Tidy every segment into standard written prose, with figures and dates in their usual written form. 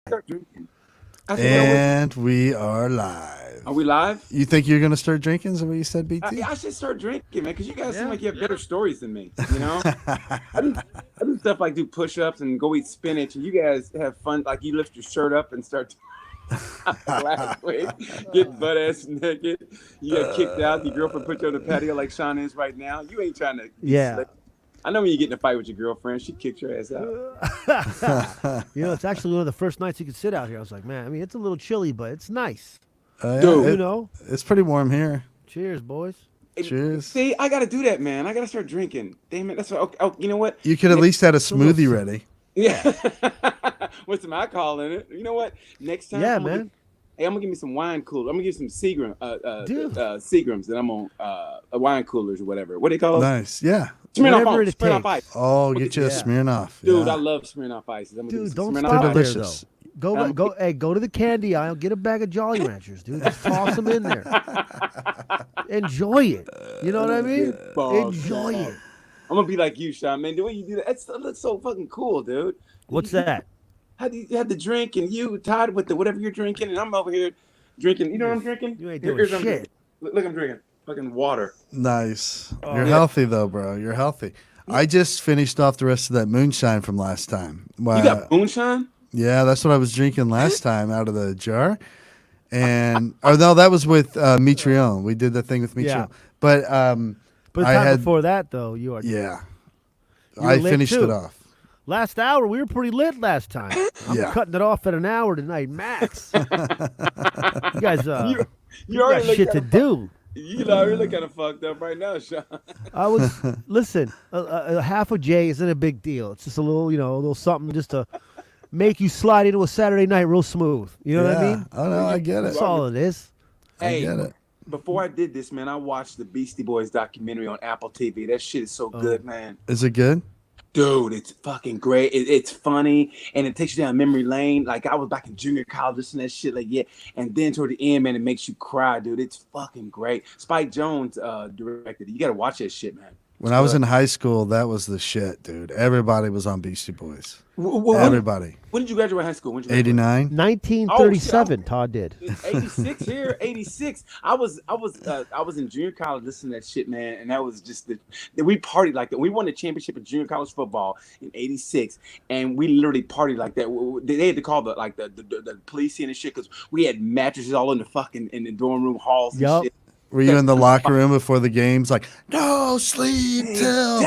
Start drinking. And we are live. Are we live? You think you're going to start drinking? Is that what you said, I, BT? I should start drinking, man, because you guys seem Yeah. like you have better stories than me. You know, I do stuff like do push-ups and go eat spinach, and you guys have fun. Like you lift your shirt up and start last week, get butt ass naked. You get kicked out. Your girlfriend put you on the patio like Shaun is right now. You ain't trying to. Yeah. Slick. I know when you get in a fight with your girlfriend, she kicks your ass out. It's actually one of the first nights you could sit out here. I was like, man, I mean, it's a little chilly, but it's nice. Dude. You know? It's pretty warm here. Cheers, boys. Cheers. See, I got to do that, man. I got to start drinking. Damn it. That's what. Oh, you know what? You could at least have a smoothie ready. Yeah. With some alcohol in it. You know what? Next time. Yeah, I'm gonna man. Hey, I'm gonna give me some wine cooler. I'm gonna give you some Dude. Seagrams that I'm on wine coolers or whatever. What do they call it? Nice. Yeah. Whatever it Smirnoff takes. Ice. Oh, get you a Yeah. Smirnoff. Dude, Yeah. I love Smirnoff Ices. I'm gonna give you Dude, some don't Smirnoff stop They're there, Ice. delicious. though. Go to the candy aisle, get a bag of Jolly Ranchers, dude. Just toss them in there. Enjoy it. You know what I mean? Good balls, Enjoy man. it. I'm gonna be like you, Shaun, man. The way you do that, that's so fucking cool, dude. What's that? How do you have the drink and you Todd with the whatever you're drinking, and I'm over here drinking. You know what I'm drinking? You ain't Here- doing here's what I'm shit. drinking. Look, I'm drinking fucking water. Nice. Oh, You're yeah. healthy, though, bro. You're healthy. I just finished off the rest of that moonshine from last time. Wow. You got moonshine? Yeah, that's what I was drinking last time out of the jar. And, oh, no, that was with Mitrione. We did the thing with Mitrione. Yeah. But, But the I time had- before that, though, you are. yeah. You were I lit, finished too. it off. Last hour, we were pretty lit last time. I'm Yeah. cutting it off at an hour tonight, max. You guys, You you got already look shit to kinda- do. You know, you're looking kind of fucked up right now, Shaun. I was listen. A half a J isn't a big deal. It's just a little, a little something just to make you slide into a Saturday night real smooth. You know what I mean? Oh, no, I get it. That's all it is. I get it. Before I did this, man, I watched the Beastie Boys documentary on Apple TV. That shit is so good, man. Is it good? Dude, it's fucking great. It's funny, and it takes you down memory lane. Like, I was back in junior college listening to that shit, like, yeah. And then toward the end, man, it makes you cry, dude. It's fucking great. Spike Jonze directed it. You got to watch that shit, man. When I was in high school, that was the shit, dude. Everybody was on Beastie Boys. When Everybody. did you graduate high school? When did you graduate? 89? 1937, Todd did. 86 here, 86. I was in junior college listening to that shit, man, and that was just we partied like that. We won the championship in junior college football in 86, and we literally partied like that. They had to call the police in and shit because we had mattresses all in the dorm room halls and Yup. shit. Were you in the locker room before the games? Like, no sleep till.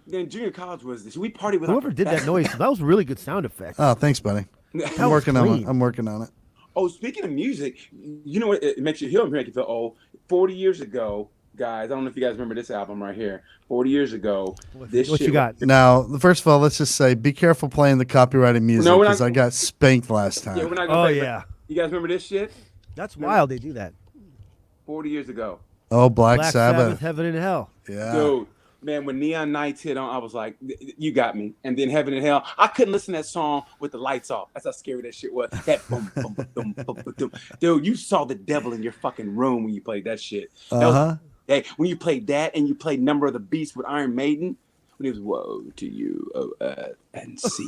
Then junior college was this. We partied with Whoever did that noise, that was a really good sound effect. Oh, thanks, buddy. That I'm was working on it. clean. I'm working on it. Oh, speaking of music, you know what? It makes you make you feel old. 40 years ago, guys, I don't know if you guys remember this album right here. 40 years ago, this What shit you got? Now, first of all, let's just say, be careful playing the copyrighted music No, we're not- because I got spanked last Yeah, we're time. not gonna Oh play, but yeah, you guys remember this shit? that's wild. They do that. 40 years ago. Oh, Black Black Sabbath. Heaven and Hell. Yeah. Dude, man, when Neon Nights hit on, I was like, you got me. And then Heaven and Hell, I couldn't listen to that song with the lights off. That's how scary that shit was. That boom, boom, boom, boom, boom, boom. Dude, you saw the devil in your fucking room when you played that shit. That was- Uh-huh. Hey, when you played that and you played Number of the Beast with Iron Maiden, when it was woe to you, O earth and sea.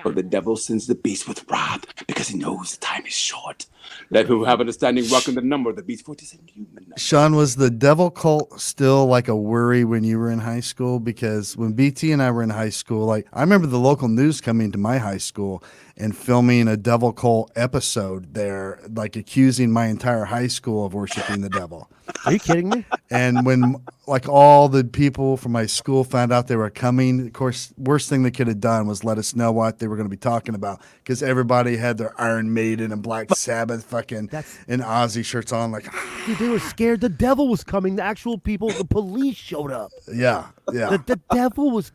For the devil sends the beast with wrath because he knows the time is short. Let who have understanding welcome the number of the beast, for it is a human number. Shaun, was the devil cult still like a worry when you were in high school? Because when BT and I were in high school, like I remember the local news coming to my high school and filming a devil cult episode there, like accusing my entire high school of worshiping the devil. Are you kidding me? And when like all the people from my school found out they were coming, of course, worst thing they could have done was let us know what they were going to be talking about because everybody had their Iron Maiden and Black Sabbath fucking That's- and Ozzy shirts on. Like, Dude, they were scared. The devil was coming. The actual people, the police showed up. yeah, yeah. The devil was.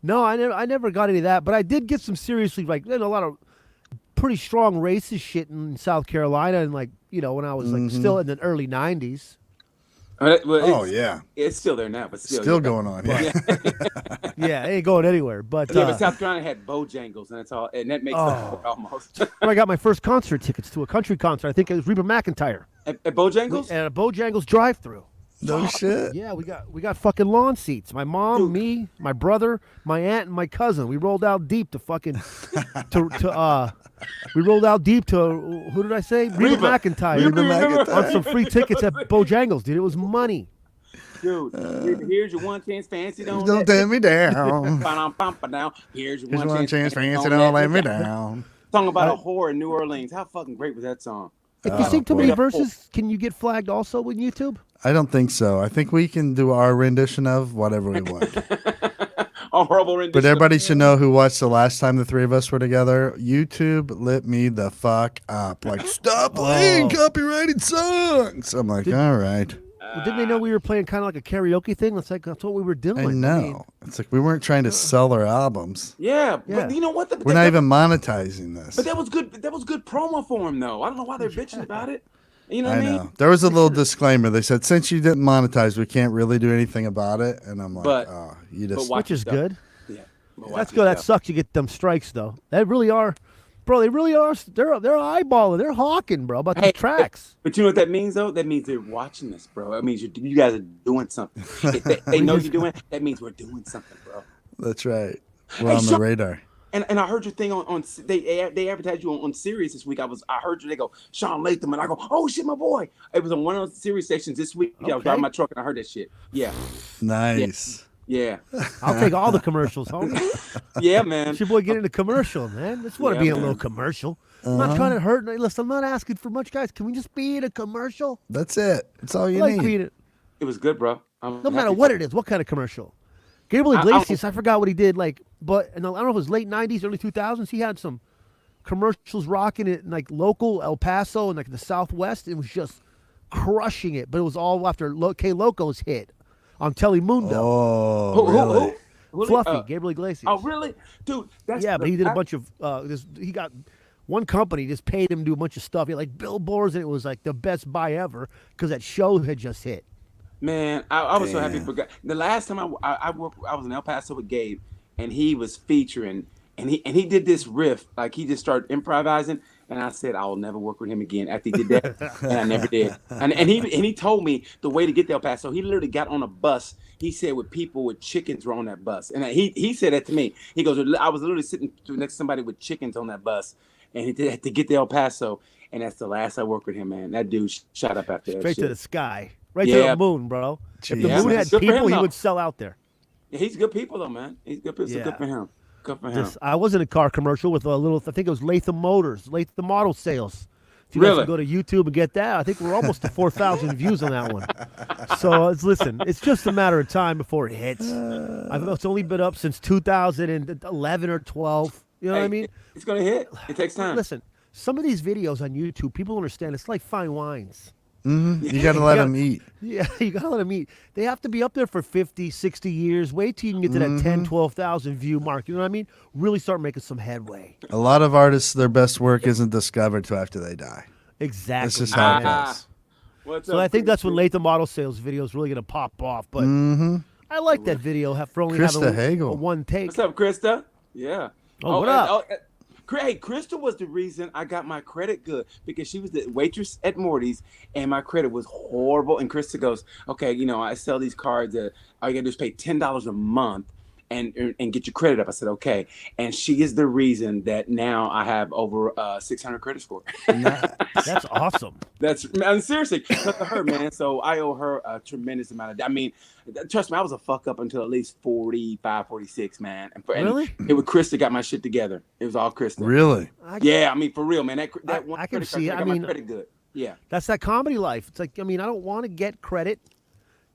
No, I never got any of that, but I did get some seriously like a lot of pretty strong racist shit in South Carolina, and like when I was like still in the early '90s. Oh yeah, It's still there now, but still. still yeah. going on. Yeah. Yeah, it ain't going anywhere. But, Yeah, but South Carolina had Bojangles, and that's all, and that makes Oh. it almost. I got my first concert tickets to a country concert. I think it was Reba McEntire At Bojangles? at a Bojangles drive-through. No shit. Yeah, we got fucking lawn seats. My mom, Dude. me, my brother, my aunt, and my cousin. We rolled out deep to fucking we rolled out deep to who did I say? Reba McEntire Reba McEntire. on some free tickets at Bojangles, dude. It was money. Dude, here's your one chance, fancy Don't let me down. Now, here's your Here's one chance, fancy, don't let me down. Song about a whore in New Orleans. How fucking great was that song? If you sing too many boy. verses, can you get flagged also with YouTube? I don't think so. I think we can do our rendition of whatever we want. A horrible rendition. But everybody should know who watched the last time the three of us were together. YouTube lit me the fuck up. Like, stop playing copyrighted songs. I'm like, all right. Well, didn't they know we were playing kind of like a karaoke thing? That's what we were doing. I know. It's like we weren't trying to sell our albums. Yeah, Yeah. but you know what? We're not even monetizing this. But that was good. That was good promo for him, though. I don't know why they're bitching about it. You know what I mean? know. There was a little disclaimer. They said, since you didn't monetize, we can't really do anything about it. And I'm like, But- oh, you just. watch Which is yourself. good. Yeah, but watch That's good. That yourself. sucks. You get them strikes though. They really are, bro. They really are. They're eyeballing. They're hawking, bro, about Hey, these tracks. But you know what that means, though? That means they're watching this, bro. That means you guys are doing something. If they know you're doing. That means we're doing something, bro. That's right. We're Hey, on the Shaun- radar. And I heard your thing on they advertised you on Sirius this week. I heard you. They go Shaun Latham, and I go, oh shit, my boy. It was on one of those Sirius stations this week. I was Okay. driving my truck and I heard that shit. Yeah, Nice. yeah, I'll take all the commercials, homie. yeah, man. It's your boy getting a commercial, man. Just want to Yeah, be in a man. little commercial. I'm not trying to hurt. Listen, I'm not asking for much, guys. Can we just be in a commercial? That's it. That's all I you like need. being in. It was good, bro. No matter what it is, what kind of commercial. Gabriel Iglesias, I forgot what he did. Like, but I don't know if it was late '90s, early 2000s. He had some commercials rocking it in like local El Paso and like the Southwest. It was just crushing it. But it was all after K Loco's hit on Telemundo. Oh, really? Who- Fluffy, Gabriel Iglesias. Oh, really, dude? That's Yeah, but he did a bunch of. He got one company just paid him to do a bunch of stuff. He had like billboards, and it was like the best buy ever because that show had just hit. Man, I was so happy Damn. for God. The last time I worked, I was in El Paso with Gabe, and he was featuring, and he did this riff, like he just started improvising, and I said I will never work with him again after he did that, and I never did. And he told me the way to get to El Paso. He literally got on a bus. He said with people with chickens were on that bus, and he said that to me. He goes, I was literally sitting next to somebody with chickens on that bus, and he had to get to El Paso, and that's the last I worked with him, man. That dude shot up after that Straight shit. to the sky. Right to Yeah. the moon, bro. If the Jeez. moon Yeah, had good for him, people, he though. would sell out there. Yeah, he's good people though, man. He's good people. So Yeah. good for him. Good for him. I was in a car commercial with a little, I think it was Latham Motors, Latham Model Sales. If you guys Really? can go to YouTube and get that, I think we're almost to 4,000 views on that one. So listen, it's just a matter of time before it hits. It's only been up since 2011 or 12. You know what I Hey, mean? It's gonna hit. It takes time. Listen, some of these videos on YouTube, people don't understand. It's like fine wines. You got to let them eat. Yeah, you gotta let them eat. They have to be up there for 50, 60 years. Wait till you can get to that 10, 12,000 view mark. You know what I mean? Really start making some headway. A lot of artists, their best work isn't discovered till after they die. Exactly. That's just how it man. goes. What's So up, I think that's when Chris? Latham Model Sales video is really gonna pop off. But I like that video for only Krista having Hagel. a one take. What's up, Krista? Yeah. Oh, what up? Hey, Krista was the reason I got my credit good because she was the waitress at Morty's and my credit was horrible. And Krista goes, okay, I sell these cards. All you gotta do is pay $10 a month and get your credit up. I said, okay. And she is the reason that now I have over 600 credit score. That's awesome. Seriously, because of her, man. So I owe her a tremendous amount of. Trust me, I was a fuck up until at least 45, 46, man. And Really? It was Krista got my shit together. It was all Krista. Really? Yeah, for real, man. That one I can credit card, see it. I got my credit good. Yeah. That's that comedy life. It's like, I don't want to get credit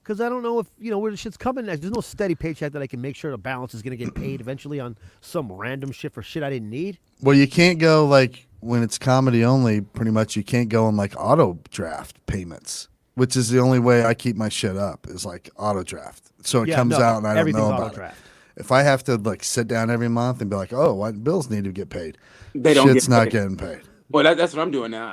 because I don't know if, where the shit's coming next. There's no steady paycheck that I can make sure the balance is going to get paid eventually on some random shit for shit I didn't need. Well, you can't go like when it's comedy only, pretty much you can't go on like auto draft payments, which is the only way I keep my shit up is like auto draft. So it Yeah, comes no, out and I don't everything's know about auto-draft. it. If I have to like sit down every month and be like, oh, what bills need to get paid? They don't Shit's get not paid. getting paid. Well, that's what I'm doing now.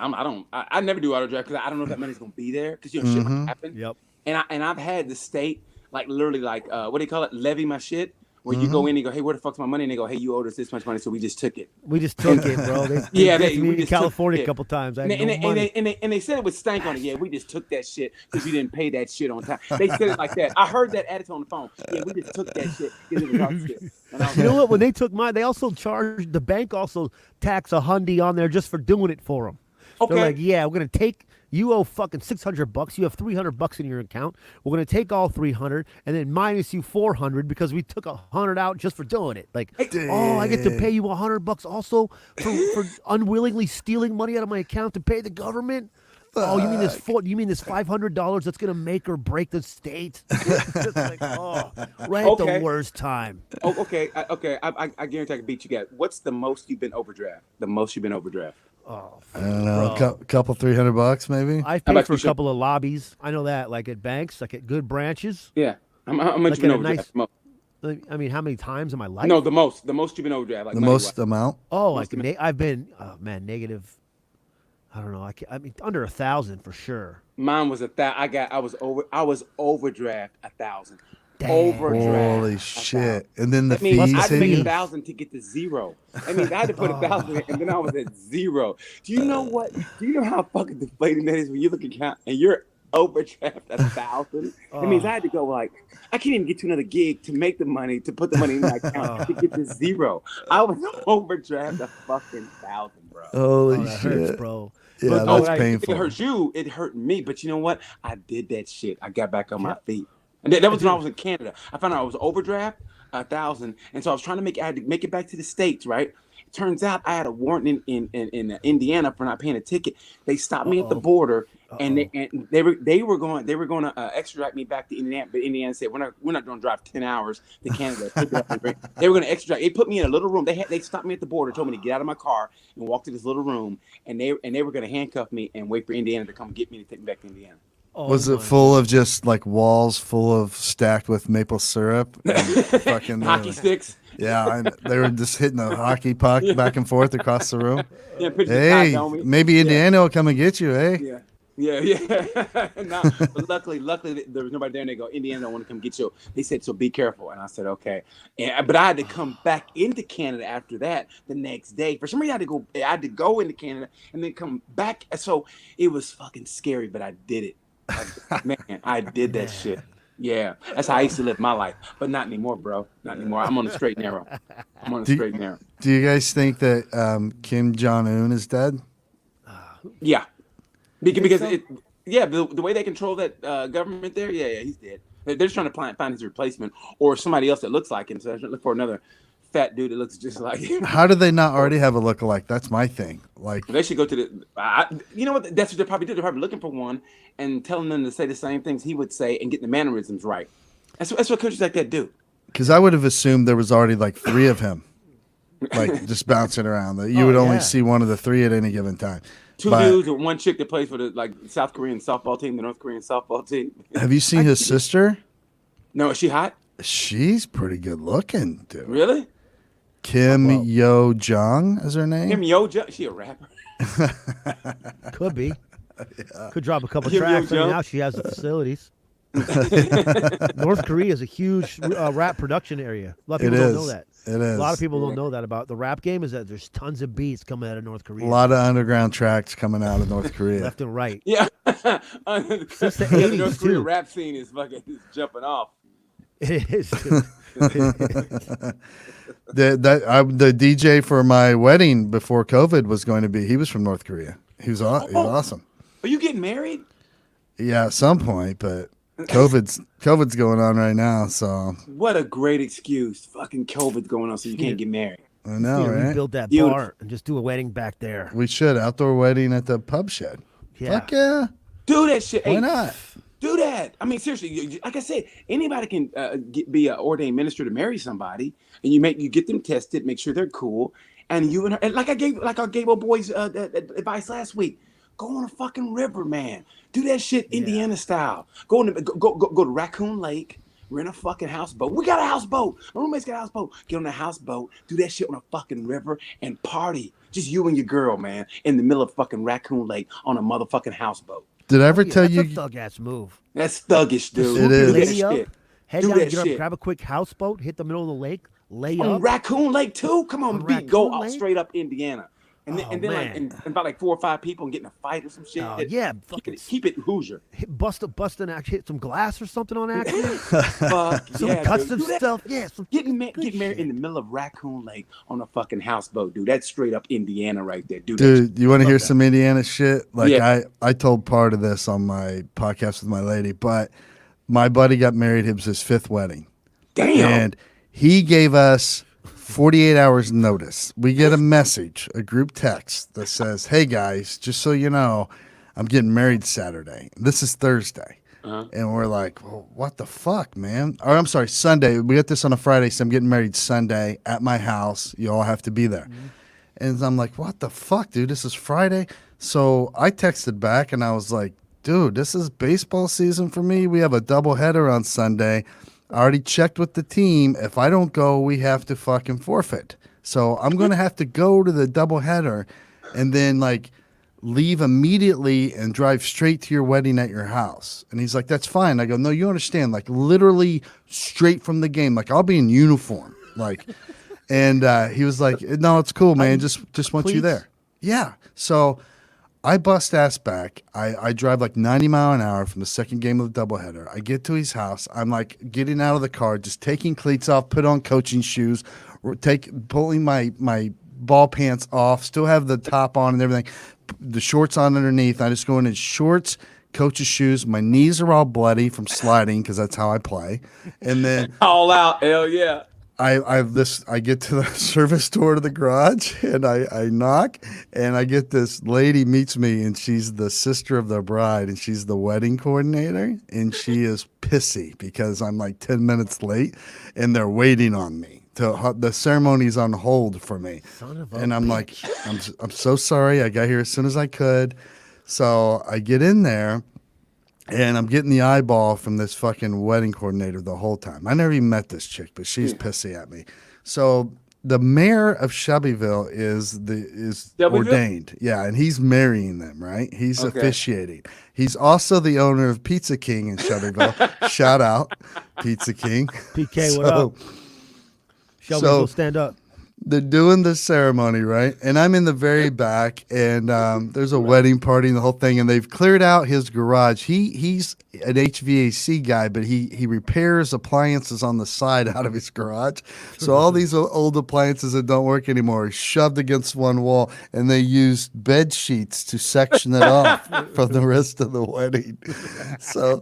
I never do auto draft because I don't know if that money's gonna be there because shit might happen. Yep. And I've had the state like literally like what do you call it, levy my shit. where you go in and go, hey, where the fuck's my money? And they go, hey, you owed us this much money, so we just took it. We just took it, bro. They Yeah, did to me we in just took California it. a couple times. I had And no money. they said it with stank on it. Yeah, we just took that shit because you didn't pay that shit on time. They said it like that. I heard that attitude on the phone. Yeah, we just took that shit because it was our shit. And I was You know like, what? When they took mine, they also charged the bank also tax $100 on there just for doing it for them. okay. They're like, yeah, we're gonna take. You owe fucking $600. You have $300 in your account. We're gonna take all 300 and then minus you 400 because we took 100 out just for doing it. Like, oh, I get to pay you $100 also for unwillingly stealing money out of my account to pay the government. Oh, you mean this? You mean this $500 that's gonna make or break the state? It's like, oh, right at the worst time. Oh, okay. I guarantee I can beat you guys. What's the most you've been overdraft? The most you've been overdraft? Oh, I don't know, couple $300 maybe. I've paid for a couple of lobbies. I know that, like at banks, like at good branches. Yeah. How much Like you been at a overdraft? nice. I mean, how many times in my life? No, the most you've been overdraft. Like The most amount. Oh, like I've been, oh man, negative. I don't know. I mean, under 1,000 for sure. Mine was I was overdraft 1,000. Damn. Overdraft. Holy shit! And then the That means fees I had to hit make you. 1,000 to get to zero. I mean, I had to put 1,000 in, and then I was at zero. Do you know what? Do you know how fucking deflating that is when you look at count and you're overdraft 1,000? It means I had to go like, I can't even get to another gig to make the money to put the money in my account to get to zero. I was overdraft 1,000, bro. Holy that shit, hurts, bro. Yeah, But, that's painful. It hurt you. It hurt me. But you know what? I did that shit. I got back on my feet. And that was when I was in Canada. I found out I was overdraft 1,000, and so I was trying to I had to make it back to the States, right? Turns out I had a warrant in Indiana for not paying a ticket. They stopped me at the border, and they were going to extradite me back to Indiana. But Indiana said we're not going to drive 10 hours to Canada. They were going to extradite. They put me in a little room. They stopped me at the border, told me to get out of my car and walk to this little room, and they were going to handcuff me and wait for Indiana to come get me to take me back to Indiana. Was it full of just like walls full of stacked with maple syrup and fucking hockey sticks? Yeah, they were just hitting a hockey puck back and forth across the room. Yeah, hey, maybe Indiana will come and get you, eh? Yeah. No, but luckily there was nobody there, and they go, Indiana don't want to come get you. They said, so be careful. And I said, okay. But I had to come back into Canada after that the next day. For some reason, I had to go into Canada and then come back. So it was fucking scary, but I did it. Man, I did that shit. Yeah, that's how I used to live my life, but not anymore, bro. Not anymore. I'm on the straight and narrow. Do you guys think that Kim Jong-un is dead? Yeah, because the way they control that government there, yeah, he's dead. They're just trying to find his replacement or somebody else that looks like him. So they're trying to look for another fat dude that looks just like him. How do they not already have a lookalike? That's my thing. Like they should go to the. You know what? That's what they probably do. They're probably looking for one and telling them to say the same things he would say and getting the mannerisms right. That's what countries like that do. Because I would have assumed there was already like 3 of him, like just bouncing around. That you would only see one of the 3 at any given time. 2 dudes and 1 chick that plays for the South Korean softball team, the North Korean softball team. Have you seen his sister? No, is she hot? She's pretty good looking, dude. Really? Kim Yo Jong is her name. Kim Yo Jong, she a rapper? Could be. Yeah. Could drop a couple Kim tracks. I Yo mean, Jong? now she has the facilities. North Korea is a huge rap production area. A lot of people don't know that. It is. A lot of people don't know that about the rap game. Is that there's tons of beats coming out of North Korea. A lot of underground tracks coming out of North Korea, left and right. Yeah. Since the The 80s North Korean too. rap scene is fucking jumping off. It is. The DJ for my wedding before COVID was going to be. He was from North Korea. He was awesome. Are you getting married? Yeah, at some point, but COVID's going on right now. So what a great excuse! Fucking COVID's going on, so you can't get married. I know, right? Rebuild that bar and just do a wedding back there. We should outdoor wedding at the pub shed. Yeah. Fuck yeah! Do that shit. Why not? Do that. I mean, seriously. Like I said, anybody can be an ordained minister to marry somebody, and you get them tested, make sure they're cool, and you and her. And like I gave old boys advice last week. Go on a fucking river, man. Do that shit Indiana style. Go to Raccoon Lake. Rent a fucking houseboat. We got a houseboat. My roommate's got a houseboat. Get on a houseboat. Do that shit on a fucking river and party. Just you and your girl, man, in the middle of fucking Raccoon Lake on a motherfucking houseboat. Did I ever tell you? That's a thug ass move. That's thuggish, dude. It is. Do that Lady up? shit. Head Do down, that get up, shit. grab a quick houseboat, hit the middle of the lake, lay On up. Raccoon Lake too. Come on, On B, go Raccoon up Lake? straight up Indiana, Oh, and then like man. and about like 4 or 5 people and getting a fight or some shit. Oh, yeah, keep fucking it, keep it Hoosier. bust an act, hit some glass or something on accident. Fuck Some yeah, custom dude. Do that. stuff. Yeah, some Getting good married shit. in the middle of Raccoon Lake on a fucking houseboat, dude. That's straight up Indiana right there, dude. Dude, you want to hear that. some Indiana shit? Like Yeah. I told part of this on my podcast with my lady, but my buddy got married. It was his 5th wedding. Damn. And he gave us 48 hours notice. We get a message, a group text that says, "Hey guys, just so you know, I'm getting married Saturday. This is Thursday." And we're like, well, what the fuck, man? Or I'm sorry, Sunday. We got this on a Friday, so I'm getting married Sunday at my house. You all have to be there. And I'm like, what the fuck, dude? This is Friday. So I texted back and I was like, dude, this is baseball season for me. We have a doubleheader on Sunday. I already checked with the team. If I don't go, we have to fucking forfeit. So I'm going to have to go to the doubleheader and then like leave immediately and drive straight to your wedding at your house. And he's like, that's fine. I go, no, you understand. Like literally straight from the game. Like I'll be in uniform. Like, and he was like, no, it's cool, man. Just want you Please? there. Yeah. So I bust ass back. I drive like 90 mile an hour from the second game of the doubleheader. I get to his house. I'm like getting out of the car, just taking cleats off, put on coaching shoes, pulling my ball pants off, still have the top on and everything, the shorts on underneath. I just go in his shorts, coach's shoes. My knees are all bloody from sliding because that's how I play. And then All out, hell yeah. I get to the service door to the garage and I knock and I get this lady meets me and she's the sister of the bride and she's the wedding coordinator and she is pissy because I'm like 10 minutes late and they're waiting on me. The ceremony's on hold for me. Son of a And I'm like, bitch. I'm so sorry. I got here as soon as I could. So I get in there. And I'm getting the eyeball from this fucking wedding coordinator the whole time. I never even met this chick, but she's pissy at me. So the mayor of Shelbyville is Shelbyville? ordained. Yeah, and he's marrying them, right? He's Okay. officiating. He's also the owner of Pizza King in Shelbyville. Shout out, Pizza King. PK, what up? Shelbyville, stand up. They're doing the ceremony, right? And I'm in the very back, and there's a wedding party and the whole thing, and they've cleared out his garage. He's an HVAC guy, but he repairs appliances on the side out of his garage. So all these old appliances that don't work anymore are shoved against one wall, and they used bed sheets to section it off from the rest of the wedding. So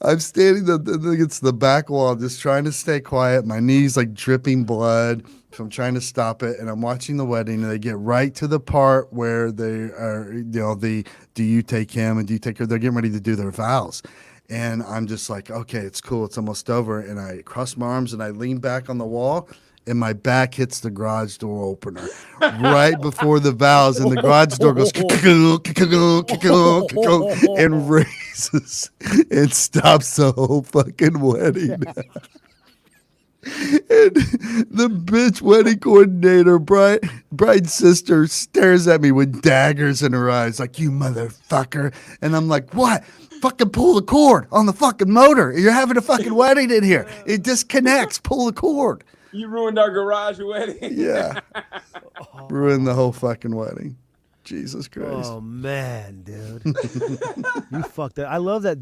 I'm standing against the back wall, just trying to stay quiet. My knees like dripping blood. So I'm trying to stop it, and I'm watching the wedding, and they get right to the part where they are, do you take him and do you take her? They're getting ready to do their vows. And I'm just like, okay, it's cool. It's almost over. And I cross my arms, and I lean back on the wall, and my back hits the garage door opener right before the vows, and the garage door goes and raises and stops the whole fucking wedding. And the bitch wedding coordinator, bride's sister, stares at me with daggers in her eyes, like, you motherfucker. And I'm like, what? Fucking pull the cord on the fucking motor. You're having a fucking wedding in here. It disconnects. Pull the cord. You ruined our garage wedding. Yeah. Ruined the whole fucking wedding. Jesus Christ. Oh man, dude, you fucked that. I love that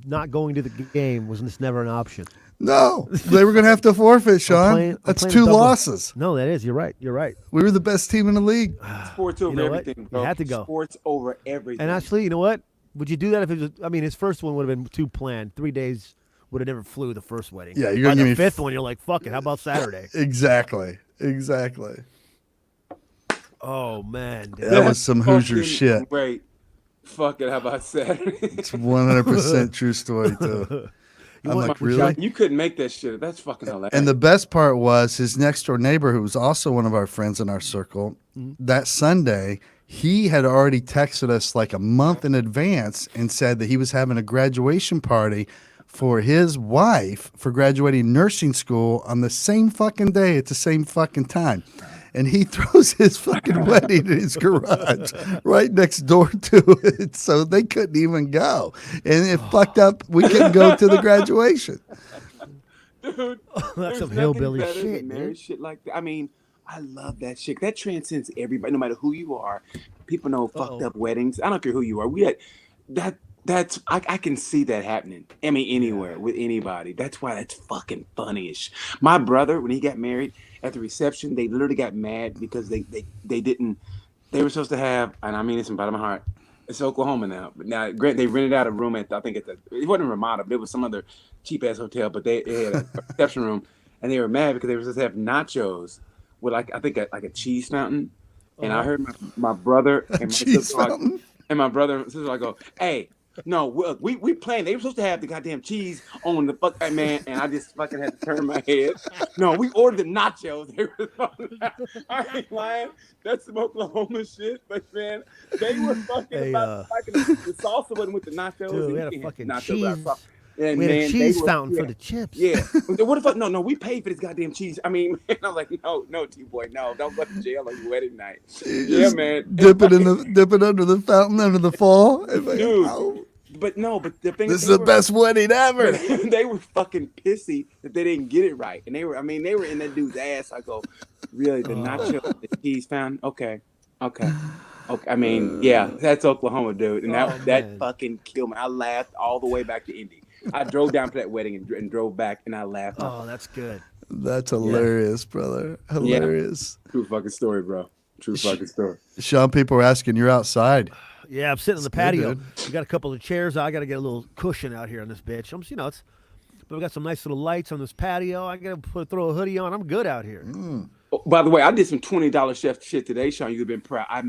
not going to the game was just never an option. No, they were going to have to forfeit, Shaun. I'm That's playing 2 a double. losses. No, that is. You're right. You're right. We were the best team in the league. Sports over You know what? everything, You bro. had to go. Sports over everything. And actually, you know what? Would you do that if it was? I mean, his first one would have been too planned. 3 days would have never flew the first wedding. Yeah, you're By gonna the give me fifth one, you're like, fuck it. How about Saturday? Exactly. Oh man, dude. That was some Hoosier Fucking shit. Great. Fuck it. How about Saturday? It's 100% true story, too. I'm what- like, really? You couldn't make that shit. That's fucking hilarious. And the best part was his next door neighbor, who was also one of our friends in our circle, that Sunday, he had already texted us like a month in advance and said that he was having a graduation party for his wife for graduating nursing school on the same fucking day at the same fucking time. and he throws his fucking wedding in his garage right next door to it, so they couldn't even go, and it fucked up. We couldn't go to the graduation. Dude, That's there's some nothing hillbilly better shit, than man. marriage shit like that. I mean, I love that shit. That transcends everybody, no matter who you are. People know fucked up weddings. I don't care who you are. We had that. I can see that happening. I mean, anywhere with anybody. That's why that's fucking funny-ish. My brother, when he got married at the reception, they literally got mad because they didn't. They were supposed to have, and I mean this from the bottom of my heart. It's Oklahoma now, but now grant they rented out a room at it wasn't Ramada, but it was some other cheap ass hotel. But they had a reception room, and they were mad because they were supposed to have nachos with like a cheese fountain. And I heard my brother and my Cheese sister fountain? and my brother and sister go, "Hey, no, we playing. They were supposed to have the goddamn cheese on the fuck man." And I just fucking had to turn my head. No, we ordered the nachos. They were I ain't lying. That's some Oklahoma shit. But man, they were fucking about the salsa wasn't with the nachos. Dude, we You had a can't have fucking nachos without cheese. salsa. And We had man, a cheese they were, fountain for the chips. Yeah. What if no, we paid for this goddamn cheese. I mean, man, I'm like, no, T-boy, no, don't go to jail on your wedding night. Yeah, man. Dip it under the fountain under the fall. Dude. Oh, But the thing this is the best wedding ever. they were fucking pissy that they didn't get it right. And they were in that dude's ass. I go, really, the nacho, the cheese fountain? Okay. I mean, yeah, that's Oklahoma, dude. And that fucking killed me. I laughed all the way back to Indy. I drove down to that wedding and drove back, and I laughed. Oh, that's good. That's hilarious, brother. Hilarious. Yeah. True fucking story, bro. True fucking story. Shaun, people were asking, you're outside. Yeah, I'm sitting on the patio. Good, We got a couple of chairs. I got to get a little cushion out here on this bitch. But we got some nice little lights on this patio. I got to throw a hoodie on. I'm good out here. Oh, by the way, I did some $20 chef shit today, Shaun. You've been proud. I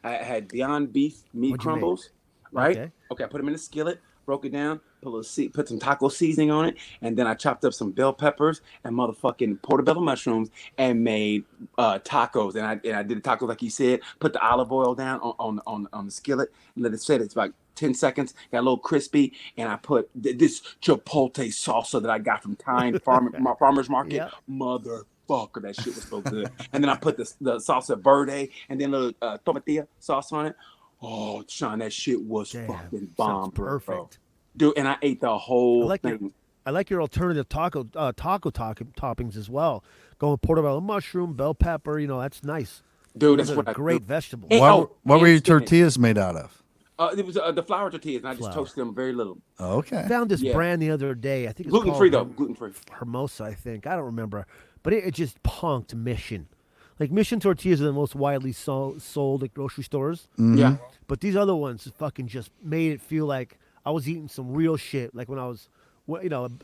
had Beyond Beef meat crumbles, right? Okay, I put them in a skillet, broke it down, put some taco seasoning on it, and then I chopped up some bell peppers and motherfucking portobello mushrooms and made tacos. And I did the tacos like you said. Put the olive oil down on the skillet and let it set. It's about 10 seconds. Got a little crispy, and I put this chipotle salsa that I got from farmer's market. Yep. Motherfucker, that shit was so good. And then I put the salsa verde and then a little tomatilla sauce on it. Oh, Shaun, that shit was fucking bomb, perfect. bro. Dude, and I ate the whole thing. I like your alternative taco toppings as well. Going portobello mushroom, bell pepper. That's nice. Dude, Those that's what I great do. vegetables. Hey, What were your spinach. tortillas made out of? It was the flour tortillas, and I just toasted them very little. Okay. Found this brand the other day. I think it's Gluten-free, called though. Gluten-free. Hermosa, I think. I don't remember. But it just punked Mission. Like, Mission tortillas are the most widely sold at grocery stores. Mm-hmm. Yeah. But these other ones fucking just made it feel like I was eating some real shit. Like when I was,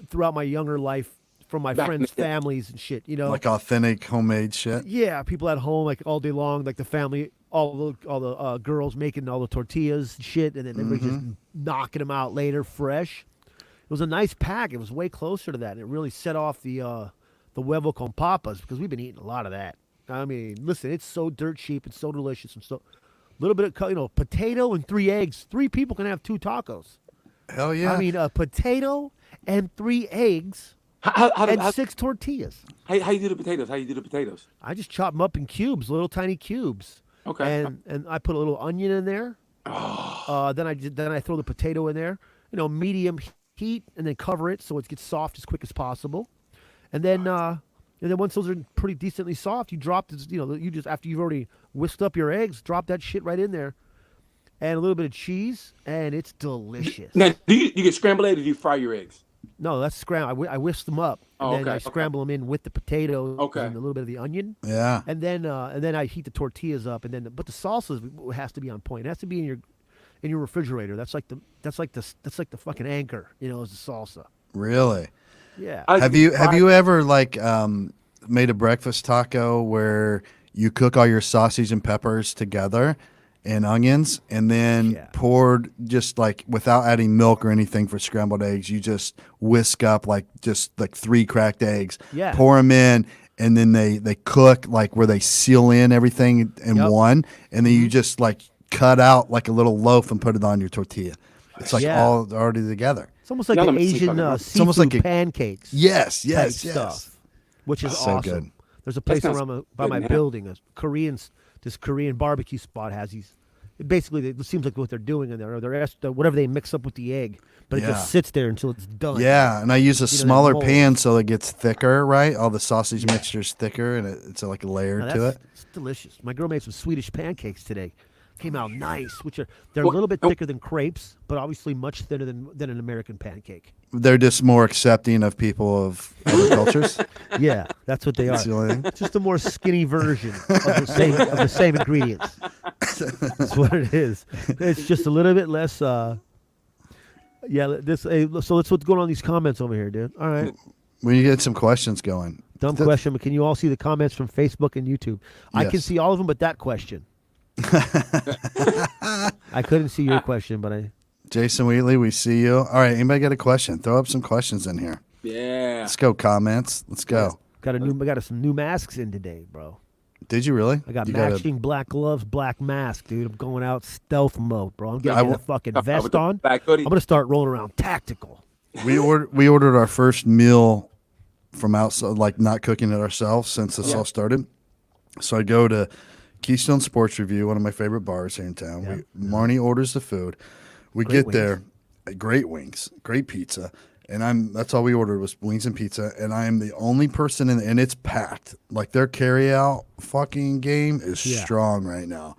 throughout my younger life from my friends' families and shit, Like authentic homemade shit? Yeah, people at home, like all day long, like the family, all the girls making all the tortillas and shit, and then everybody just knocking them out later fresh. It was a nice pack. It was way closer to that, and it really set off the huevo con papas because we've been eating a lot of that. I mean, listen, it's so dirt cheap. It's so delicious and so a little bit of potato and 3 eggs. 3 people can have 2 tacos. Hell yeah. I mean, a potato and 3 eggs and 6 tortillas. How you do the potatoes? I just chop them up in cubes, little tiny cubes. Okay. And I put a little onion in there. Then I throw the potato in there. Medium heat, and then cover it so it gets soft as quick as possible. And then once those are pretty decently soft, you drop this. You just after you've already whisked up your eggs, drop that shit right in there, and a little bit of cheese, and it's delicious. Now, do you get scrambled eggs or do you fry your eggs? No, that's scramble. I whisk them up, and then I scramble them in with the potatoes and a little bit of the onion. Yeah. And then I heat the tortillas up, and then but the salsa has to be on point. It has to be in your refrigerator. That's like the fucking anchor. Is the salsa. Really? Yeah. Have you ever made a breakfast taco where you cook all your sausage and peppers together and onions and then poured just without adding milk or anything for scrambled eggs, you just whisk up just 3 cracked eggs, pour them in, and then they cook where they seal in everything in one, and then you just cut out a little loaf and put it on your tortilla. It's all already together. It's almost like the Asian seafood pancakes. Yes. Stuff, which is so awesome. good. There's a place sounds around by good my now. building. This Korean barbecue spot has these. Basically, it seems like what they're doing in there, or whatever they mix up with the egg, but it Yeah. just sits there until it's done. Yeah, and I use a You know, that smaller mold. pan so it gets thicker, right? All the sausage mixture's thicker, and it's like a layer Now, to it. it's delicious. My girl made some Swedish pancakes today. Came out nice, they're Well, a little bit oh. thicker than crepes, but obviously much thinner than an American pancake. They're just more accepting of people of other cultures. Yeah, that's what they are. That's the only thing. It's just a more skinny version of the same ingredients. That's what it is. It's just a little bit less. So that's what's going on in these comments over here, dude. All right, We get some questions going. dumb question, but can you all see the comments from Facebook and YouTube? I can Yes. see all of them, but that question. I couldn't see your question, but I. Jason Wheatley, we see you. All right, anybody got a question? Throw up some questions in here. Yeah. Let's go, comments. Let's go. I got some new masks in today, bro. Did you really? I got You matching black gloves, black mask, dude. I'm going out stealth mode, bro. I'm getting a fucking with vest the on. black hoodie. I'm gonna start rolling around tactical. We ordered our first meal from outside, like not cooking it ourselves since this all started. So I go to Keystone Sports Review, one of my favorite bars here in town. Marnie orders the food. We Great get there, great wings, great pizza, and that's all we ordered was wings and pizza. And I am the only person and it's packed. Like their carry out fucking game is strong right now,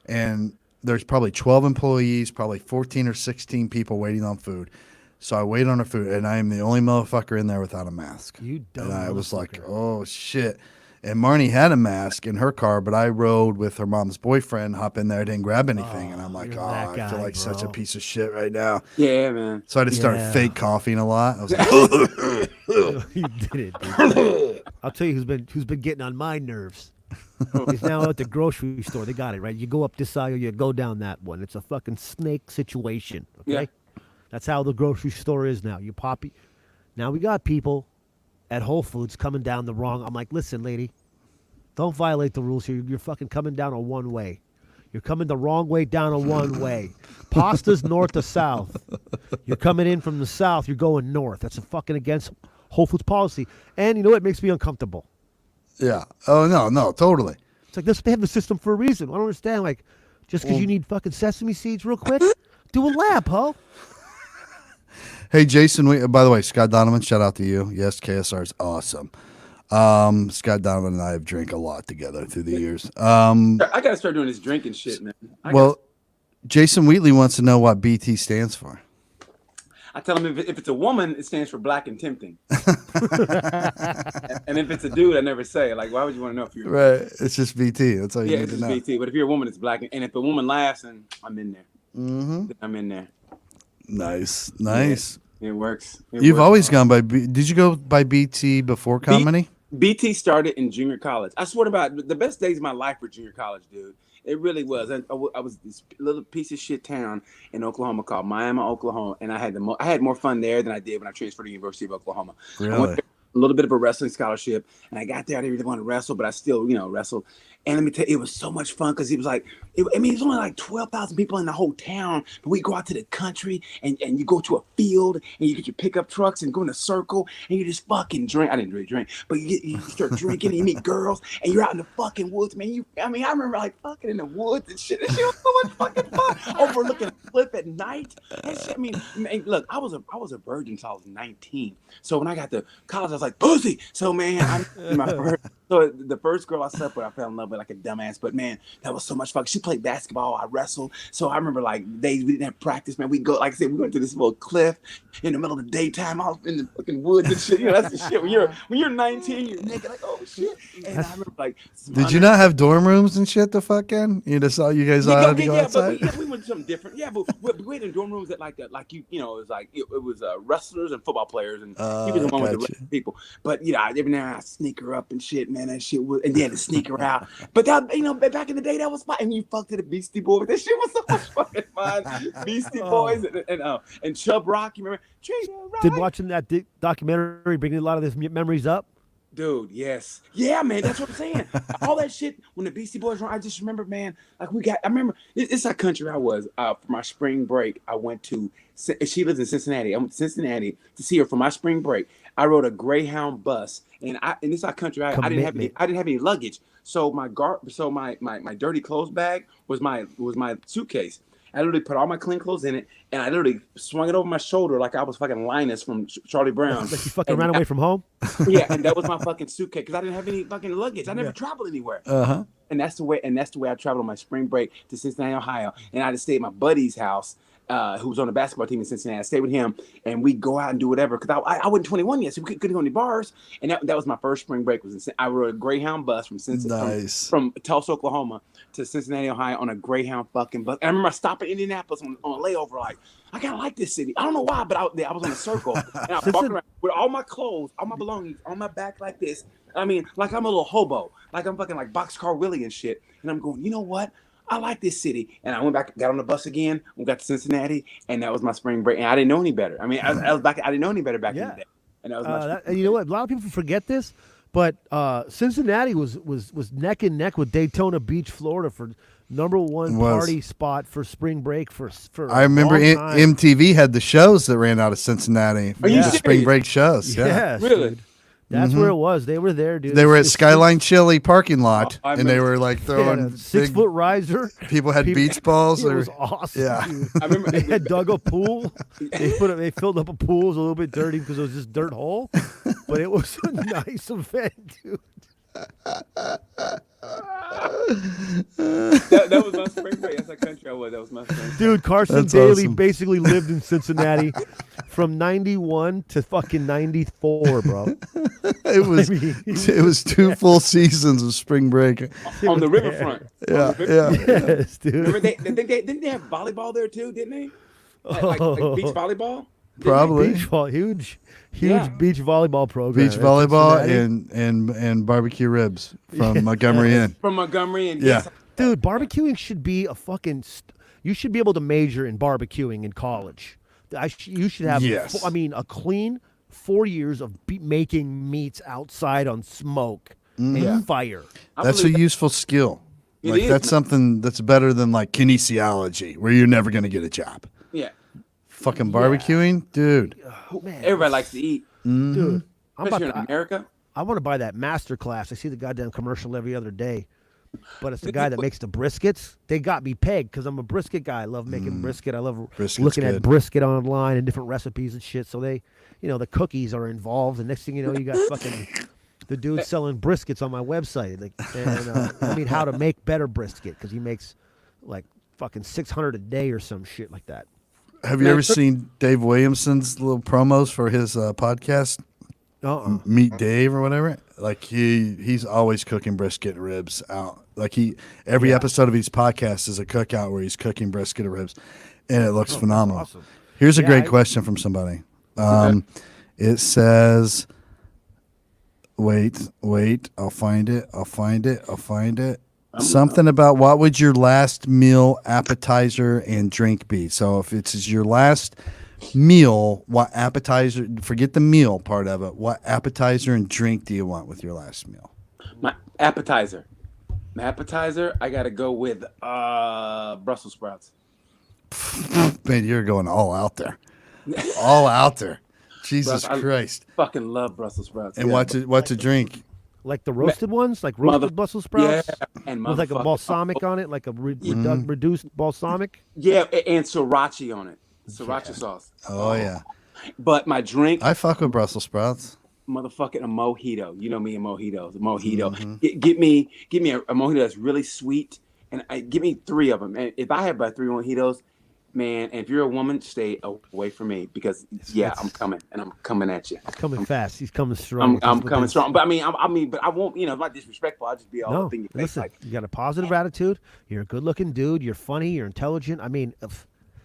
and there's probably 12 employees, probably 14 or 16 people waiting on food. So I wait on our food, and I am the only motherfucker in there without a mask. You dumb And I was like, motherfucker. oh shit. And Marnie had a mask in her car, but I rode with her mom's boyfriend, hop in there, didn't grab anything. And I'm like, you're oh, that I guy, feel like such a bro. piece of shit right now. Yeah, man. So I just started Yeah. fake coughing a lot. I was like, You did it, dude. I'll tell you who's been getting on my nerves. He's now at the grocery store. They got it right. You go up this aisle, you go down that one. It's a fucking snake situation. Okay, Yeah. that's how the grocery store is now. You poppy. Now we got people at Whole Foods coming down the wrong. I'm like, listen, lady, don't violate the rules here. You're fucking coming down a one way. You're coming the wrong way down a one way. Pasta's north to south. You're coming in from the south. You're going north. That's a fucking against Whole Foods policy. And you know what? It makes me uncomfortable. yeah. Oh, no, totally. It's like this. They have the system for a reason. I don't understand. Like, just because you need fucking sesame seeds real quick, do a lap, ho. Hey, Jason, by the way, Scott Donovan, shout out to you. Yes, KSR is awesome. Scott Donovan and I have drank a lot together through the years. I gotta start doing this drinking shit, man. Jason Wheatley wants to know what BT stands for. I tell him if it's a woman, it stands for black and tempting. And if it's a dude, I never say. Like, why would you want to know if you're Right. It's just BT. That's all you Yeah, need it's to just know. BT. But if you're a woman, it's black. And if a woman laughs, then I'm in there. Then I'm in there. Nice. It works. You've always gone by Did you go by BT before comedy? BT started in junior college. I swear to God, the best days of my life were junior college, dude. It really was. I was this little piece of shit town in Oklahoma called Miami, Oklahoma, and I had more fun there than I did when I transferred to the University of Oklahoma. Really? I went there, a little bit of a wrestling scholarship, and I got there. I didn't really want to wrestle, but I still, wrestled. And let me tell you, it was so much fun because it was like, it was only like 12,000 people in the whole town. But we go out to the country and you go to a field and you get your pickup trucks and go in a circle and you just fucking drink. I didn't really drink, but you start drinking and you meet girls and you're out in the fucking woods, man. I remember like fucking in the woods and shit. That shit was so much fucking fun. Overlooking a cliff at night. That shit, man, look, I was a virgin until I was 19. So when I got to college, I was like, pussy. So man, So the first girl I slept with, I fell in love with like a dumbass. But man, that was so much fun. She played basketball. I wrestled. So I remember like days we didn't have practice, man. We go, like I said, we went to this little cliff in the middle of the daytime, out in the fucking woods and shit. That's the shit. When you're 19, you're naked, like, oh shit. And I remember like, Did you not have dorm rooms and shit to fucking? You just saw you guys all had to go outside? But we went to something different. Yeah, but we had in dorm rooms that it was like it was wrestlers and football players, and he was the one with the gotcha. people. But every now and I sneak her up and shit, man. That shit was, and then to sneak her out. But that, back in the day, that was fun. And you fucked to the Beastie Boys. That shit was so much fucking fun. Beastie Boys and Chubb Rock. You remember? Did watching that documentary bring a lot of these memories up? Dude, yes. Yeah, man, that's what I'm saying. All that shit, when the Beastie Boys were on, I just remember, man, I remember, it's how country I was. For my spring break, I went to, she lives in Cincinnati. I went to Cincinnati to see her for my spring break. I rode a Greyhound bus, and in this our country, I didn't have Commitment. I didn't have any luggage. So my dirty clothes bag was my suitcase. I literally put all my clean clothes in it, and I literally swung it over my shoulder like I was fucking Linus from Charlie Brown. Like you fucking ran away from home. Yeah, and that was my fucking suitcase because I didn't have any fucking luggage. I never traveled anywhere. And that's the way I traveled on my spring break to Cincinnati, Ohio. And I just stayed at my buddy's house, who was on the basketball team in Cincinnati. I stayed with him, and we go out and do whatever. Because I wasn't 21 yet, so we couldn't go to any bars. And that was my first spring break. I rode a Greyhound bus from from Tulsa, Oklahoma to Cincinnati, Ohio on a Greyhound fucking bus. And I remember I stopped in Indianapolis on a layover, like, I kind of like this city. I don't know why, but I was on a circle. And I walked around with all my clothes, all my belongings on my back like this. I mean, like I'm a little hobo. Like I'm fucking like Boxcar Willie and shit. And I'm going, you know what? I like this city. And I went back, got on the bus again. We got to Cincinnati, and that was my spring break. And I didn't know any better. I mean, I didn't know any better back in the day. And that was my and you know what? A lot of people forget this, but Cincinnati was neck and neck with Daytona Beach, Florida for #1 party spot for spring break for I remember MTV had the shows that ran out of Cincinnati. Are you the spring break shows? Yeah. Yes, really? Dude. That's where it was. They were there, dude. They were at Skyline Chili parking lot, and they were like They had throwing a 6-foot riser. People had beach balls. It was awesome. Yeah. Dude. I remember They had dug a pool. They filled up a pool. It was a little bit dirty because it was just dirt hole, but it was a nice event, dude. that was my spring break. That's the country I was. That was my spring break. Dude, Carson That's Daly awesome. basically lived in Cincinnati from 91 to fucking 94, bro. It was 2 full seasons of spring break. On the riverfront. Yeah. Yes, dude. Remember didn't they have volleyball there too? Didn't they? Like beach volleyball. Probably Huge Yeah. beach volleyball program. beach at volleyball Cincinnati. and barbecue ribs from Montgomery Inn. From Montgomery and Yeah. Dude, barbecuing should be a fucking. You should be able to major in barbecuing in college. You should have. Yes. A clean 4 years of making meats outside on smoke and fire. That's a useful skill. It Like is, that's man. something that's better than like kinesiology, where you're never going to get a job. Yeah. Fucking barbecuing, dude. Oh, man. Everybody likes to eat, Dude, especially in America. I want to buy that master class. I see the goddamn commercial every other day. But it's the guy that makes the briskets. They got me pegged because I'm a brisket guy. I love making brisket. I love Brisket's looking good. at brisket online and different recipes and shit. So they, the cookies are involved. The next thing you know, you got fucking the dude selling briskets on my website. Like, and how to make better brisket because he makes like fucking 600 a day or some shit like that. Have you ever seen Dave Williamson's little promos for his podcast? Meet Dave or whatever. Like he's always cooking brisket and ribs out. Like every episode of his podcast is a cookout where he's cooking brisket and ribs, and it looks phenomenal. Awesome. Here's a great question from somebody. It says, wait, I'll find it. Something about what would your last meal, appetizer, and drink be? So if it's your last meal, what appetizer, forget the meal part of it, what appetizer and drink do you want with your last meal? My appetizer, I got to go with Brussels sprouts. Man, you're going all out there. All out there. Jesus I Christ. Fucking love Brussels sprouts. And what's a drink? Like the roasted ones, like roasted Brussels sprouts, and with like a balsamic on it, like a reduced balsamic. Yeah, and sriracha on it, sriracha sauce. Oh yeah. But my drink, I fuck with Brussels sprouts. motherfucking a mojito. You know me and mojitos. A mojito. Give me a mojito that's really sweet, and give me 3 of them. And if I have about 3 mojitos, man, and if you're a woman, stay away from me because I'm coming and I'm coming at you. He's coming fast. He's coming strong. I'm coming strong. But I mean, but I won't. I'm not disrespectful. I'll just be all up in your face. Listen, Like, you got a positive attitude. You're a good-looking dude. You're funny. You're intelligent. I mean,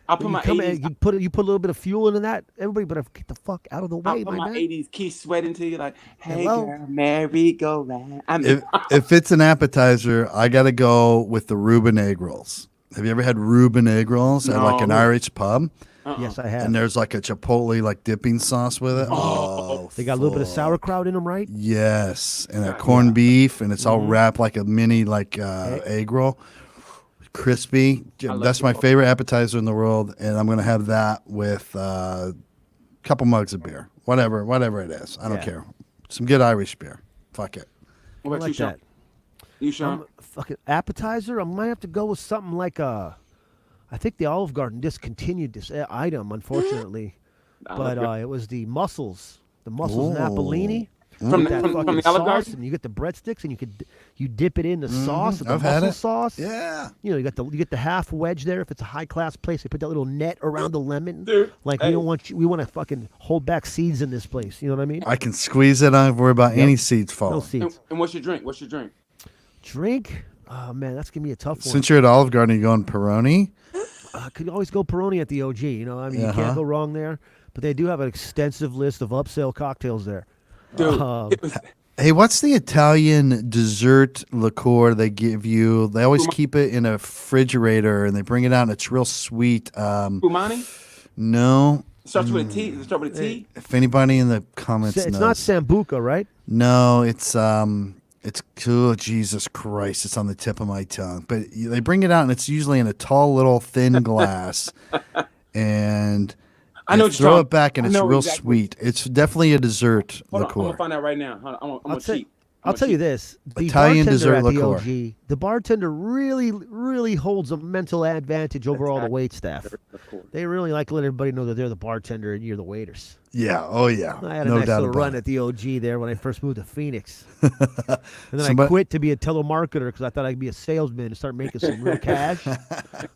I'll put my 80s. you put a little bit of fuel into that. Everybody better get the fuck out of the way, I'll put my man. 80s Keith Sweat into you like, hey Hello? girl, merry go round. I mean, If it's an appetizer, I got to go with the Reuben egg rolls. Have you ever had Reuben egg rolls at like an No. Irish pub? Yes, I have. And there's like a chipotle like dipping sauce with it. Oh, They got a little bit of sauerkraut in them, right? yes, and that corned beef, and it's all wrapped like a mini like egg roll, crispy. love That's my chipotle. favorite appetizer in the world, and I'm gonna have that with couple mugs of beer, whatever it is. I don't care. Some good Irish beer. Fuck it. What about like you, Shaun? that. You, Shaun? Fucking appetizer. I might have to go with something like I think the Olive Garden discontinued this item, unfortunately, but it was the mussels. The mussels Napolini. From That the fucking Olive sauce, Garden? and you get the breadsticks, and you dip it in the sauce, the I've had mussel it. sauce. Yeah. You get the half wedge there. If it's a high class place, they put that little net around the lemon. Dude, Like hey. we don't want we want to fucking hold back seeds in this place. You know what I mean? I can squeeze it. I don't worry about any seeds No falling. seeds. And what's your drink? What's your drink? Drink? Oh man, that's gonna be a tough one. Since you're at Olive Garden, you going Peroni? Could always go Peroni at the OG. You know, I mean, you can't go wrong there. But they do have an extensive list of upsell cocktails there. Dude, Hey, what's the Italian dessert liqueur they give you? They always keep it in a refrigerator and they bring it out and it's real sweet. Umani? No. It starts with a T. Does it start with a T? If anybody in the comments It's knows. not Sambuca, right? No, it's oh, Jesus Christ, it's on the tip of my tongue. But they bring it out and it's usually in a tall little thin glass. And I know you what you're throw talking- it back and I it's know real exactly. sweet. It's definitely a dessert Hold on, I'm liqueur. gonna find out right now. Hold on, I'm gonna cheat. I'll tell you this: the Italian bartender dessert at the liqueur. OG, the bartender really holds a mental advantage over all the wait staff. They really like to let everybody know that they're the bartender and you're the waiters. Yeah, oh yeah. I had a no nice doubt little about run it. at the OG there when I first moved to Phoenix. And then I quit to be a telemarketer because I thought I'd be a salesman and start making some real cash.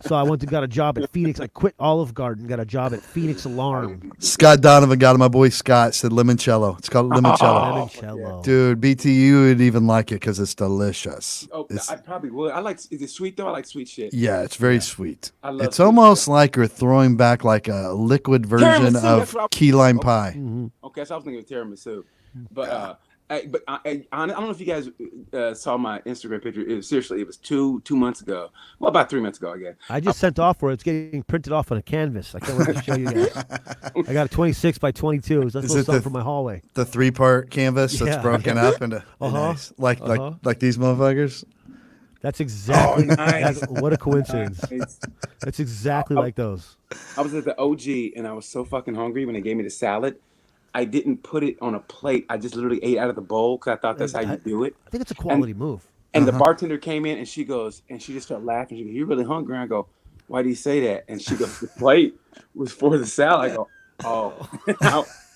So I went to got a job at Phoenix. I quit Olive Garden, got a job at Phoenix Alarm. Scott Donovan got it. My boy Scott said limoncello. It's called limoncello. Limoncello. Dude, BTU would even like it because it's delicious. Oh, It's, I probably would. Is it sweet though? I like sweet shit. yeah, it's very sweet. I love It's sweet almost like you're throwing back like a liquid version Tiramisu, that's of what I- key lime pie. Okay, so I was thinking of tiramisu, but I don't know if you guys saw my Instagram picture. Seriously, it was two months ago. Well, about 3 months ago, I guess. I just sent off for it. It's getting printed off on a canvas. I can't wait to show you guys. I got a 26 by 22. That's Is a little it something for my hallway. The 3-part canvas that's Yeah. broken up into nice. Like these motherfuckers. That's exactly. nice. What a coincidence. It's- That's exactly like those. I was at the OG and I was so fucking hungry when they gave me the salad. I didn't put it on a plate. I just literally ate out of the bowl because I thought that's how you do it. I think it's a quality move. And the bartender came in and she goes, and she just started laughing. She goes, "You're really hungry." I go, "Why do you say that?" And she goes, "The plate was for the salad." I go, "Oh."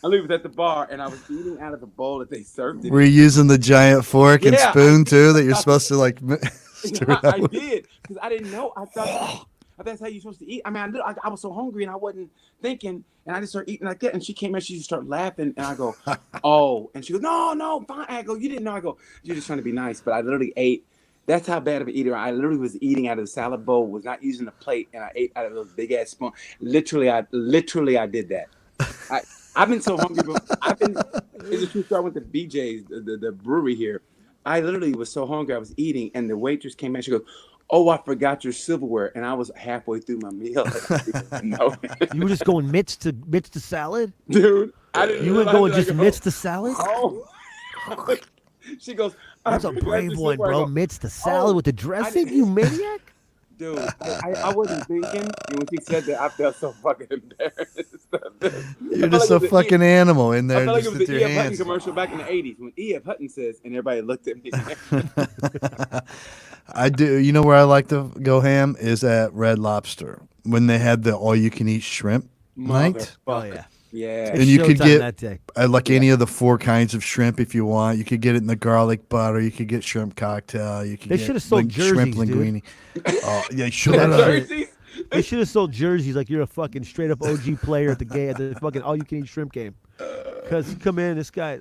I was at the bar and I was eating out of the bowl that they served it. Were you using the giant fork and Yeah, spoon too that you're supposed to like stir it I out with? did because I didn't know. I thought that's how you're supposed to eat. I mean, I was so hungry and I wasn't thinking, and I just started eating like that. And she came in, she just started laughing, and I go, "Oh!" And she goes, "No, fine." I go, "You didn't know." I go, "You're just trying to be nice," but I literally ate. That's how bad of an eater I literally was eating out of the salad bowl, was not using the plate, and I ate out of those big ass spoon. Literally, I did that. I've been so hungry. It's a true story. I went to BJ's, the brewery here. I literally was so hungry. I was eating, and the waitress came in. She goes, "Oh, I forgot your silverware," and I was halfway through my meal. No, You were just going mitts to salad? dude, I didn't. You were realize going it. I just go, mitts to salad? Oh, she goes, That's "I a forgot brave your one, silverware." I bro. go, Mitts to salad with the dressing? didn't- You maniac? Dude, I wasn't thinking, and when she said that, I felt so fucking embarrassed. You're just a fucking animal in I there felt like it just was with the your E.F. Hutton hands. commercial back in the 80s when E.F. Hutton says, and everybody looked at me. I do. You know where I like to go ham is at Red Lobster when they had the all-you-can-eat shrimp night. Oh, yeah. Yeah. And you could Showtime get that day. like any of the 4 kinds of shrimp if you want. You could get it in the garlic butter. You could get shrimp cocktail. You could They get should have sold shrimp jerseys, dude. linguine. Oh yeah, should Yeah. have. Jerseys? They should have sold jerseys like you're a fucking straight up OG player at the fucking all you can eat shrimp game. Because you come in, this guy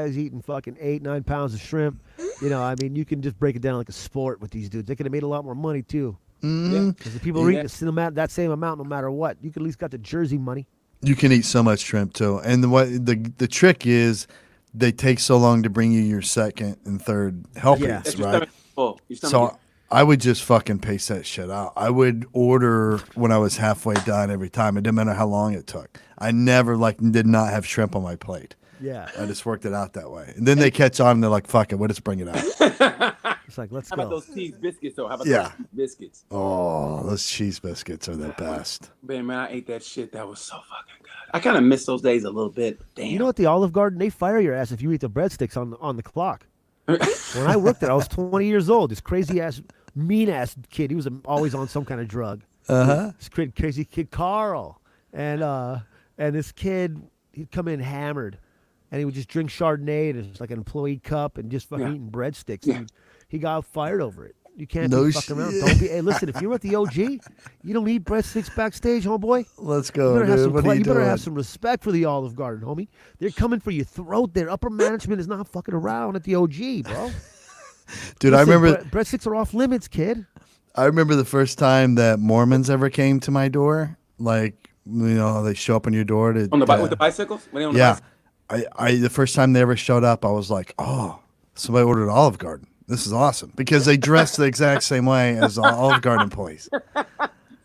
is eating fucking 8-9 pounds of shrimp. You know, I mean, you can just break it down like a sport with these dudes. They could have made a lot more money too. Because the people are eating that same amount no matter what. You could at least got the jersey money. You can eat so much shrimp too. And the trick is they take so long to bring you your second and third helpings, That's your right? stomach full. Your stomach So I would just fucking pace that shit out. I would order when I was halfway done every time. It didn't matter how long it took. I never did not have shrimp on my plate. Yeah. I just worked it out that way. And then they catch on and they're like, fuck it, we'll just bring it out. It's like, let's How go. about those cheese biscuits, though? How about Yeah. those cheese biscuits? Oh, those cheese biscuits are the best. Man, I ate that shit. That was so fucking good. I kind of miss those days a little bit. Damn. You know, at the Olive Garden, they fire your ass if you eat the breadsticks on the clock. When I worked there, I was 20 years old. This crazy ass, mean ass kid. He was always on some kind of drug. This crazy kid, Carl, and this kid, he'd come in hammered, and he would just drink Chardonnay and it's like an employee cup and just fucking eating breadsticks. Yeah. He got fired over it. You can't No be fucking around. shit. Don't be. Hey, listen, if you're at the OG, you don't eat breadsticks backstage, homeboy. Let's You go, better, have dude. some, What are you you better doing? have some respect for the Olive Garden, homie. They're coming for your throat. Their upper management is not fucking around at the OG, bro. Dude, I Listen, remember. breadsticks are off limits, kid. I remember the first time that Mormons ever came to my door. Like, they show up on your door to On the with the bicycles? When they on the yeah. bicycle? The first time they ever showed up, I was like, oh, somebody ordered Olive Garden. This is awesome because they dressed the exact same way as the Olive Garden employees.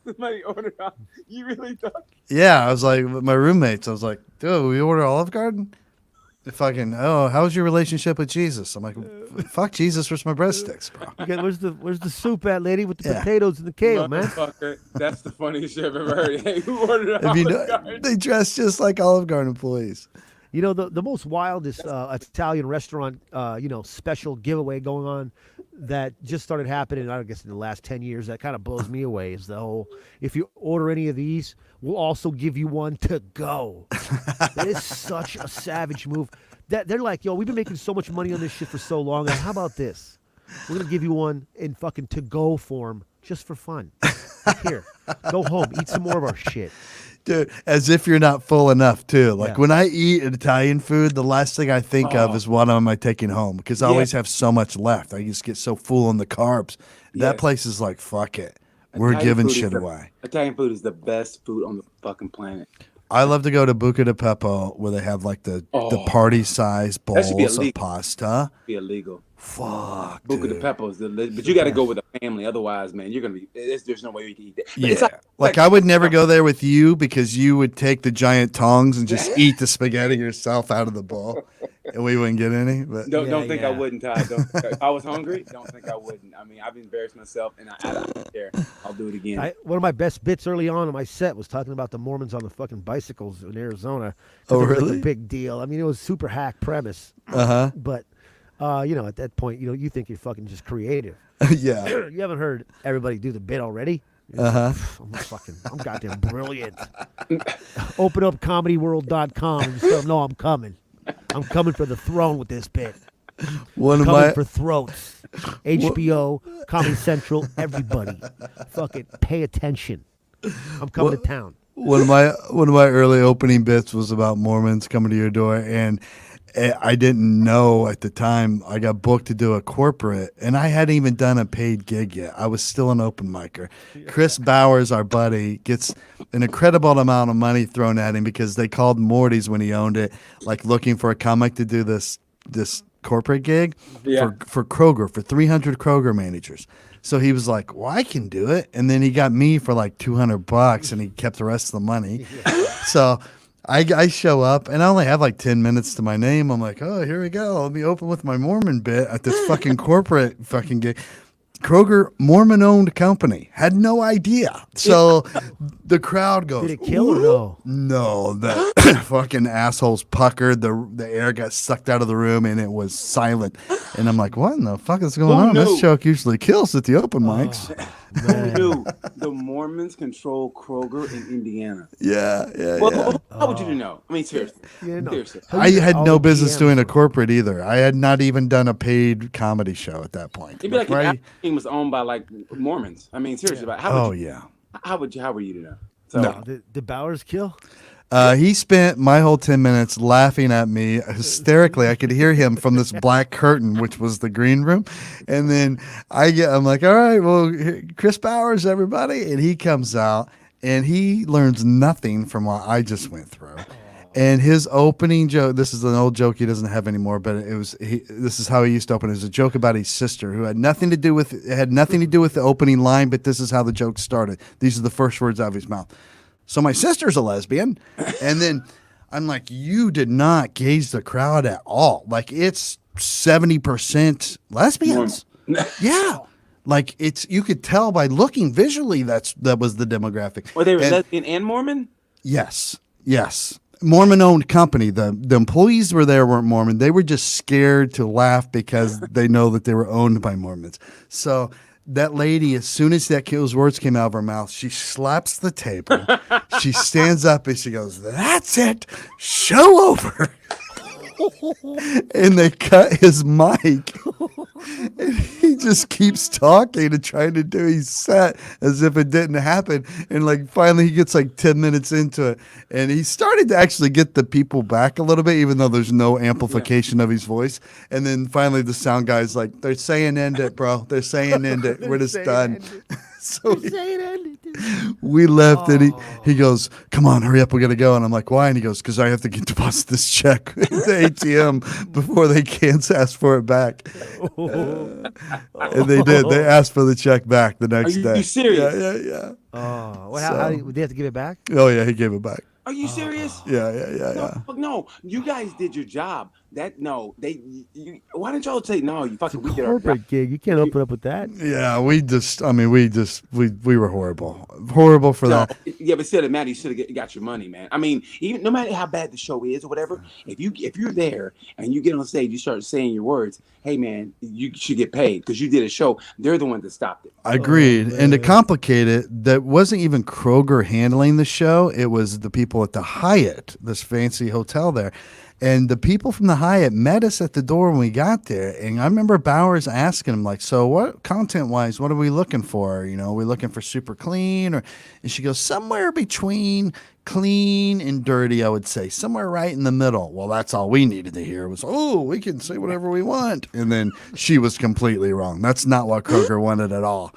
Somebody ordered out. You really thought? Yeah, I was like, with my roommates, I was like, dude, we order Olive Garden? How's your relationship with Jesus? I'm like, fuck Jesus, where's my breadsticks, bro? Okay, where's the soup at, lady, with the potatoes and the kale, man? Motherfucker, that's the funniest shit I've ever heard. Hey, who ordered out? If you know, they dress just like Olive Garden employees. You know, the most wildest Italian restaurant, special giveaway going on that just started happening, I guess, in the last 10 years, that kind of blows me away, is the whole, if you order any of these, we'll also give you one to go. That is such a savage move. That they're like, yo, we've been making so much money on this shit for so long. And how about this? We're going to give you one in fucking to-go form just for fun. Here, go home, eat some more of our shit. Dude, as if you're not full enough, too. Like, Yeah. when I eat Italian food, the last thing I think of is what am I taking home? Because I always have so much left. I just get so full on the carbs. That Yes. place is like, fuck it. We're Italian giving food is shit the- away. Italian food is the best food on the fucking planet. I love to go to Buca di Beppo where they have like the party size That should be bowls of illegal. pasta. Be illegal. Fuck, Buca de dude. Pepo is but you got to go with a family. Otherwise, man, you're gonna be. There's no way you can eat that. But Yeah. it's Like I would never go there with you because you would take the giant tongs and just eat the spaghetti yourself out of the bowl, and we wouldn't get any. But Don't think I yeah. wouldn't, Todd. If I was hungry, don't think I wouldn't. I mean, I've embarrassed myself, and I don't care. I'll do it again. One of my best bits early on in my set was talking about the Mormons on the fucking bicycles in Arizona. Oh, It was really? like a big deal. I mean, it was super hack premise. But, at that point, you think you're fucking just creative. yeah. You haven't heard everybody do the bit already? I'm goddamn brilliant. Open up comedyworld.com and just tell them, no, I'm coming. I'm coming for the throne with this bit. One of Coming my for throats. HBO, Comedy Central, everybody. Fucking pay attention. I'm coming to town. one of my early opening bits was about Mormons coming to your door, and I didn't know at the time I got booked to do a corporate, and I hadn't even done a paid gig yet. I was still an open micer. Chris Bowers, our buddy, gets an incredible amount of money thrown at him because they called Morty's when he owned it, like looking for a comic to do this corporate gig for Kroger, for 300 Kroger managers. So he was like, well, I can do it. And then he got me for like $200 and he kept the rest of the money. So I show up and I only have like 10 minutes to my name. I'm like, oh, here we go. Let me open with my Mormon bit at this fucking corporate fucking gig. Kroger, Mormon-owned company. Had no idea. So the crowd goes, Did it kill or no? no, the fucking assholes puckered. The air got sucked out of the room and it was silent. And I'm like, what in the fuck is going on? knew? This joke usually kills at the open mics. Who knew the Mormons control Kroger in Indiana? Yeah. How would you know? I mean, seriously. No. Seriously. I had All no the business GMs doing a corporate either. I had not even done a paid comedy show at that point. It'd be like if Right? Apple team was owned by like Mormons. I mean, seriously. But how would Oh, how were you to know? So, No. Did Bowers kill? He spent my whole 10 minutes laughing at me hysterically. I could hear him from this black curtain, which was the green room. And then I'm like, all right, well, Chris Bowers, everybody. And he comes out and he learns nothing from what I just went through. And his opening joke, this is an old joke he doesn't have anymore, but this is how he used to open. It was a joke about his sister who had nothing to do with the opening line, but this is how the joke started. These are the first words out of his mouth. So my sister's a lesbian. And then I'm like, you did not gauge the crowd at all. Like it's 70% lesbians. Yeah. Like you could tell by looking visually that was the demographic. were they And- lesbian and Mormon? Yes. Yes. Mormon-owned company. The employees were there weren't Mormon. They were just scared to laugh because they know that they were owned by Mormons. So that lady, as soon as those words came out of her mouth, she slaps the table. She stands up and she goes, "That's it. Show over." And they cut his mic. And he just keeps talking and trying to do his set as if it didn't happen. And like finally he gets like 10 minutes into it. And he started to actually get the people back a little bit, even though there's no amplification of his voice. And then finally the sound guy's like, "They're saying end it, bro. They're saying end it. We're just done." So we left and he goes, "Come on, hurry up, we gotta go." And I'm like, "Why?" And he goes, "Because I have to get deposit this check at the ATM before they can't ask for it back." And they did. They asked for the check back the next day. Are you serious? Yeah. Oh, well, how did they have to give it back? Oh yeah, he gave it back. Are you serious? Yeah. No, you guys did your job. Why didn't y'all say no? You fucking we did our job. Corporate gig. You can't open up with that. Yeah, we were horrible for that. Yeah, but still, man, you should have got your money, man. I mean, even no matter how bad the show is or whatever, if you're there and you get on stage, you start saying your words. Hey, man, you should get paid because you did a show. They're the ones that stopped it. Agreed. And to complicate it, that wasn't even Kroger handling the show. It was the people at the Hyatt, this fancy hotel there. And the people from the Hyatt met us at the door when we got there. And I remember Bowers asking him, like, "So what, content-wise, what are we looking for? You know, are we looking for super clean?" And she goes, "Somewhere between clean and dirty, I would say. Somewhere right in the middle." Well, that's all we needed to hear was, "Oh, we can say whatever we want." And then she was completely wrong. That's not what Kroger wanted at all.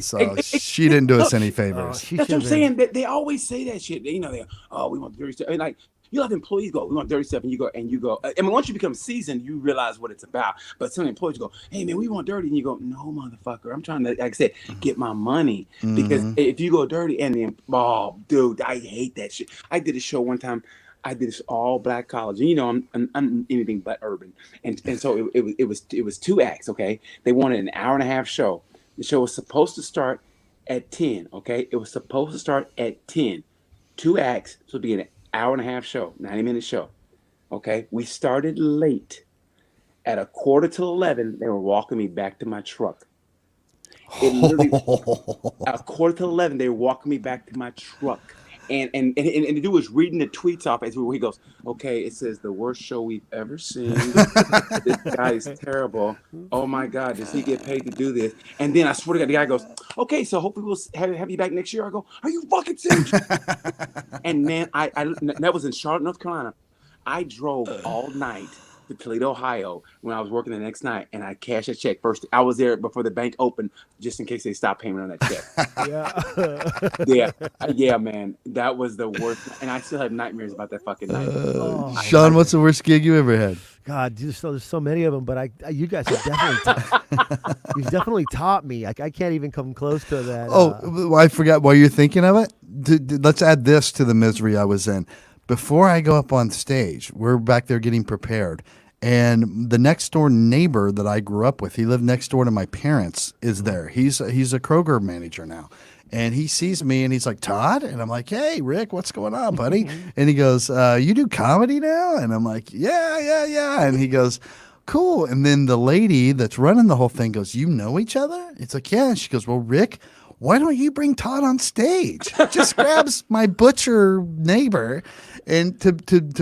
So she didn't do us any favors. That's what I'm saying. They always say that shit. We want dirty stuff. And like, you have employees go, "We want dirty stuff," and you go. I mean, once you become seasoned, you realize what it's about. But some employees go, "Hey man, we want dirty," and you go, "No, motherfucker, I'm trying to, like I said, get my money." Because if you go dirty and then, dude, I hate that shit. I did a show one time. I did this all black college, and you know I'm anything but urban, and so it was 2 acts. Okay, they wanted an hour and a half show. The show was supposed to start at 10. Okay, it was supposed to start at 10. 2 acts, so it'd be an hour and a half show, 90-minute show. Okay, we started late. At 11:15, they were walking me back to my truck. It literally, at 11:15, they were walking me back to my truck. And the dude was reading the tweets off as he goes, "Okay, it says the worst show we've ever seen. This guy is terrible. Oh my God, does he get paid to do this?" And then I swear to God, the guy goes, "Okay, so hopefully we'll have you back next year." I go, "Are you fucking serious?" And man, I that was in Charlotte, North Carolina. I drove all night to Toledo, Ohio, when I was working the next night, and I cashed a check first. I was there before the bank opened, just in case they stopped payment on that check. Yeah, man, that was the worst, and I still have nightmares about that fucking night. Sean, what's the worst gig you ever had? God, there's so many of them, but you guys have you've definitely taught me. I can't even come close to that. I forgot while you're thinking of it. Let's add this to the misery I was in. Before I go up on stage, we're back there getting prepared. And the next door neighbor that I grew up with, he lived next door to my parents, is there. He's a Kroger manager now. And he sees me and he's like, "Todd?" And I'm like, "Hey, Rick, what's going on, buddy?" And he goes, "You do comedy now?" And I'm like, yeah. And he goes, "Cool." And then the lady that's running the whole thing goes, "You know each other?" It's like, "Yeah." And she goes, "Well, Rick, why don't you bring Todd on stage?" Just grabs my butcher neighbor and to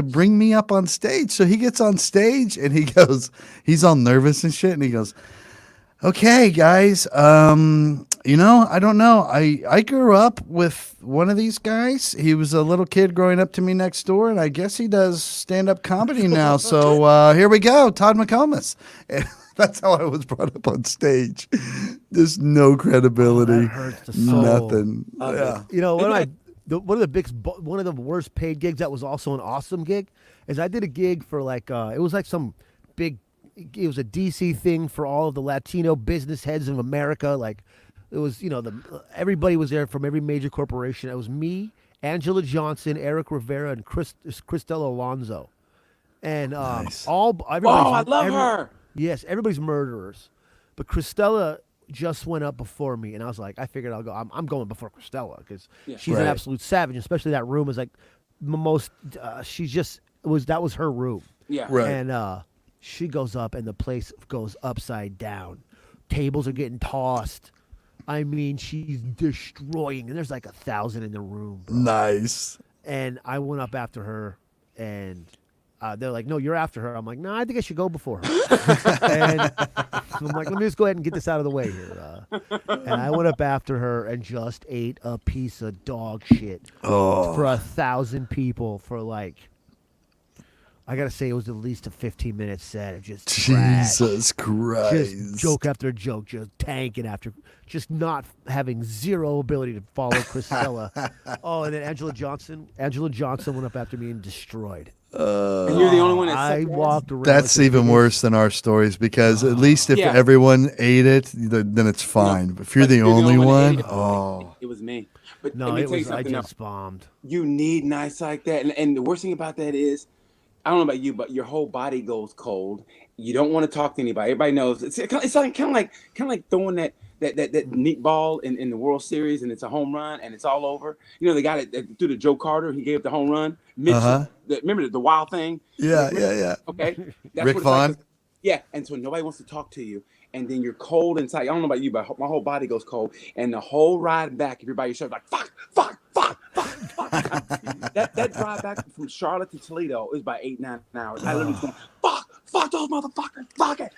bring me up on stage. So he gets on stage and he goes, he's all nervous and shit. And he goes, "Okay, guys, I don't know. I grew up with one of these guys. He was a little kid growing up to me next door, and I guess he does stand-up comedy now. So here we go, Todd McComas." And that's how I was brought up on stage. There's no credibility. That hurts the soul. Nothing. Yeah. You know, one of the worst paid gigs that was also an awesome gig is I did a gig for it was like some big, it was a DC thing for all of the Latino business heads of America. Like it was, everybody was there from every major corporation. It was me, Angela Johnson, Eric Rivera, and Cristela Alonso. And Nice. I love her. Yes, everybody's murderers. But Cristela just went up before me, and I was like, I figured I'll go. I'm going before Cristela because she's an Right. absolute savage, especially that room is like most. She just that was her room. Yeah. Right. And she goes up, and the place goes upside down. Tables are getting tossed. I mean, she's destroying, and there's like 1,000 in the room, bro. Nice. And I went up after her, and they're like, "No, you're after her." I'm like, "No, I think I should go before her." And I'm like, "Let me just go ahead and get this out of the way here." And I went up after her and just ate a piece of dog shit for 1,000 people for like. I gotta say, it was at least a 15-minute set of just trash. Jesus Christ. Just joke after joke, just tanking after, just not having zero ability to follow Christella. Oh, and then Angela Johnson went up after me and destroyed. And you're the only one that I walked around. That's like even worse than our stories because at least if Yeah. everyone ate it, then it's fine. But if you're But the only that one, ate it, oh. it was me. But No, let me it tell you was. I something just else. bombed. You need nights like that, and the worst thing about that is, I don't know about you, but your whole body goes cold. You don't want to talk to anybody. Everybody knows it's like kind of like throwing that neat ball in the World Series, and it's a home run, and it's all over. You know, they got it through to Joe Carter. He gave up the home run. Uh-huh. Remember the wild thing? Yeah. Okay, that's Rick what it's Vaughn? like. Yeah, and so nobody wants to talk to you, and then you're cold inside. I don't know about you, but my whole body goes cold, and the whole ride back, if you're by yourself, like fuck. that drive back from Charlotte to Toledo is about 8-9 hours. I literally was going, fuck those motherfuckers, fuck it.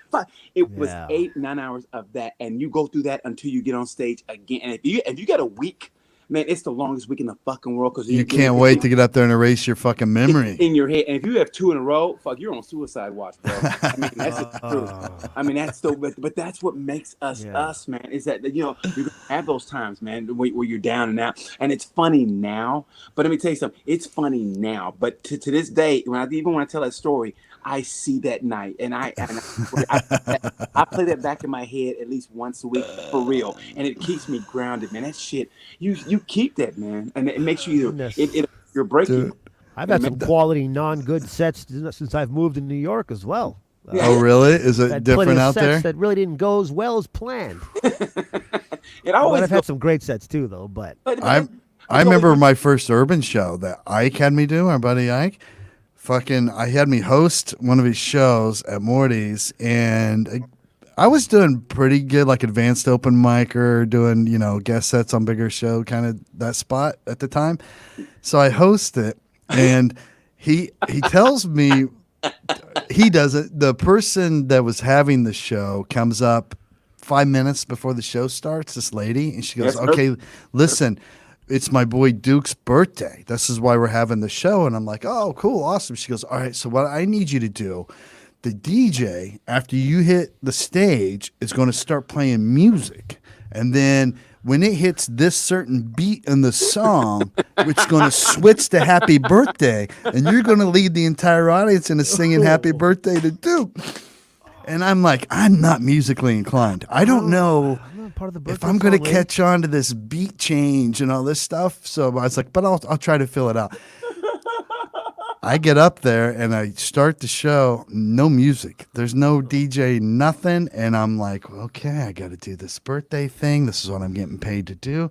It was Yeah. 8-9 hours of that, and you go through that until you get on stage again. And if you got a week, man, it's the longest week in the fucking world because You can't wait to get up there and erase your fucking memory. in your head. And if you have 2 in a row, fuck, you're on suicide watch, bro. I mean, that's the truth. I mean, that's so, but that's what makes us us, man. Is that you're gonna have those times, man, where you're down and out, and it's funny now. But let me tell you something. It's funny now, but to this day, when I tell that story, I see that night, and I play that back in my head at least once a week for real, and it keeps me grounded, man. That shit, you keep that, man, and it makes you you're breaking. Dude. I've had some quality non-good sets since I've moved to New York as well. Oh, really? Is it Had different plenty of out sets there? that really didn't go as well as planned. It always But I've had some great sets too, though. But I remember my first urban show that Ike had me do, our buddy Ike. I had me host one of his shows at Morty's, and I was doing pretty good, like advanced open micer, doing, guest sets on bigger show, kind of that spot at the time. So I host it, and he tells me he does it. The person that was having the show comes up 5 minutes before the show starts, this lady, and she goes, Yes, "Okay, listen, it's my boy Duke's birthday. This is why we're having the show." And I'm like, "Oh, cool, awesome." She goes, "All right, so what I need you to do, the DJ, after you hit the stage, is going to start playing music. And then when it hits this certain beat in the song, it's going to switch to Happy Birthday. And you're going to lead the entire audience into singing Happy Birthday to Duke." And I'm like, I'm not musically inclined. I don't know part of the if birthday I'm going to song, catch on to this beat change and all this stuff. So I was like, but I'll try to fill it out. I get up there and I start the show, no music. There's no DJ, nothing. And I'm like, okay, I got to do this birthday thing. This is what I'm getting paid to do.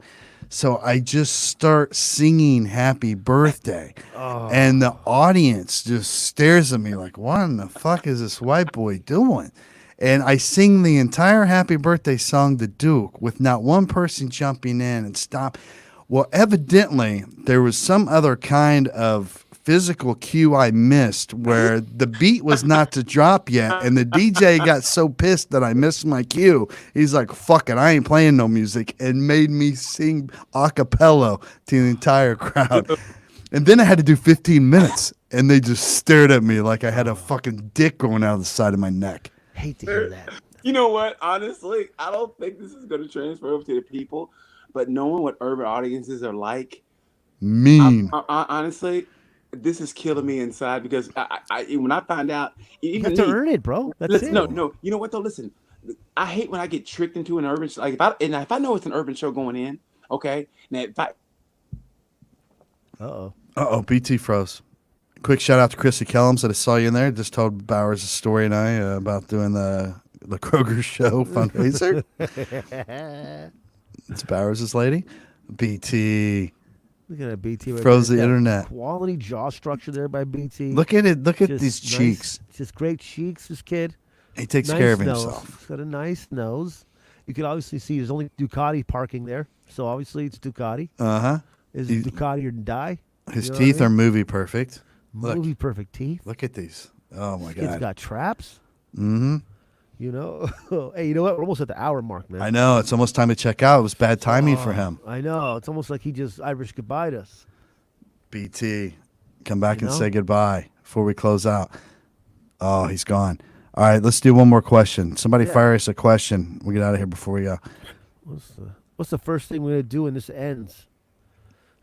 So I just start singing Happy Birthday. And the audience just stares at me like, what in the fuck is this white boy doing? And I sing the entire Happy Birthday song to Duke with not one person jumping in and stop. Well, evidently, there was some other kind of physical cue I missed where the beat was not to drop yet, and the DJ got so pissed that I missed my cue. He's like, "Fuck it, I ain't playing no music," and made me sing a cappella to the entire crowd. And then I had to do 15 minutes, and they just stared at me like I had a fucking dick going out of the side of my neck. Hate to hear that. You know what? Honestly, I don't think this is going to transfer over to the people, but knowing what urban audiences are like, Mean. honestly, this is killing me inside because when I find out, You even have to me, earn it, bro. That's listen, it. no. You know what though? Listen, I hate when I get tricked into an urban show. Like if I know it's an urban show going in, okay. Now if I Uh-oh, BT froze. Quick shout out to Chrissy Kellums that I saw you in there. Just told Bowers a story and I about doing the Kroger show fundraiser. It's Bowers' lady. BT, Look at that BT. Right Froze there. the That internet. Quality jaw structure there by BT. Look at it. Look at Just these nice- cheeks. Just great cheeks, this kid. He takes Nice care of nose. himself. He's got a nice nose. You can obviously see there's only Ducati parking there, so obviously it's Ducati. Uh-huh. Is He- Ducati or die? His You know what I teeth mean? are movie perfect. Look. Movie perfect teeth. Look at these. Oh, my This kid's God. got traps. Mm-hmm. You know, hey, you know what? We're almost at the hour mark, man. I know. It's almost time to check out. It was bad timing for Oh, him. I know. It's almost like he just Irish goodbye us. BT, come back You and know? say goodbye before we close out. Oh, he's gone. All right, let's do one more question. Somebody Yeah. fire us a question. We get out of here before we go. What's the first thing we're gonna do when this ends?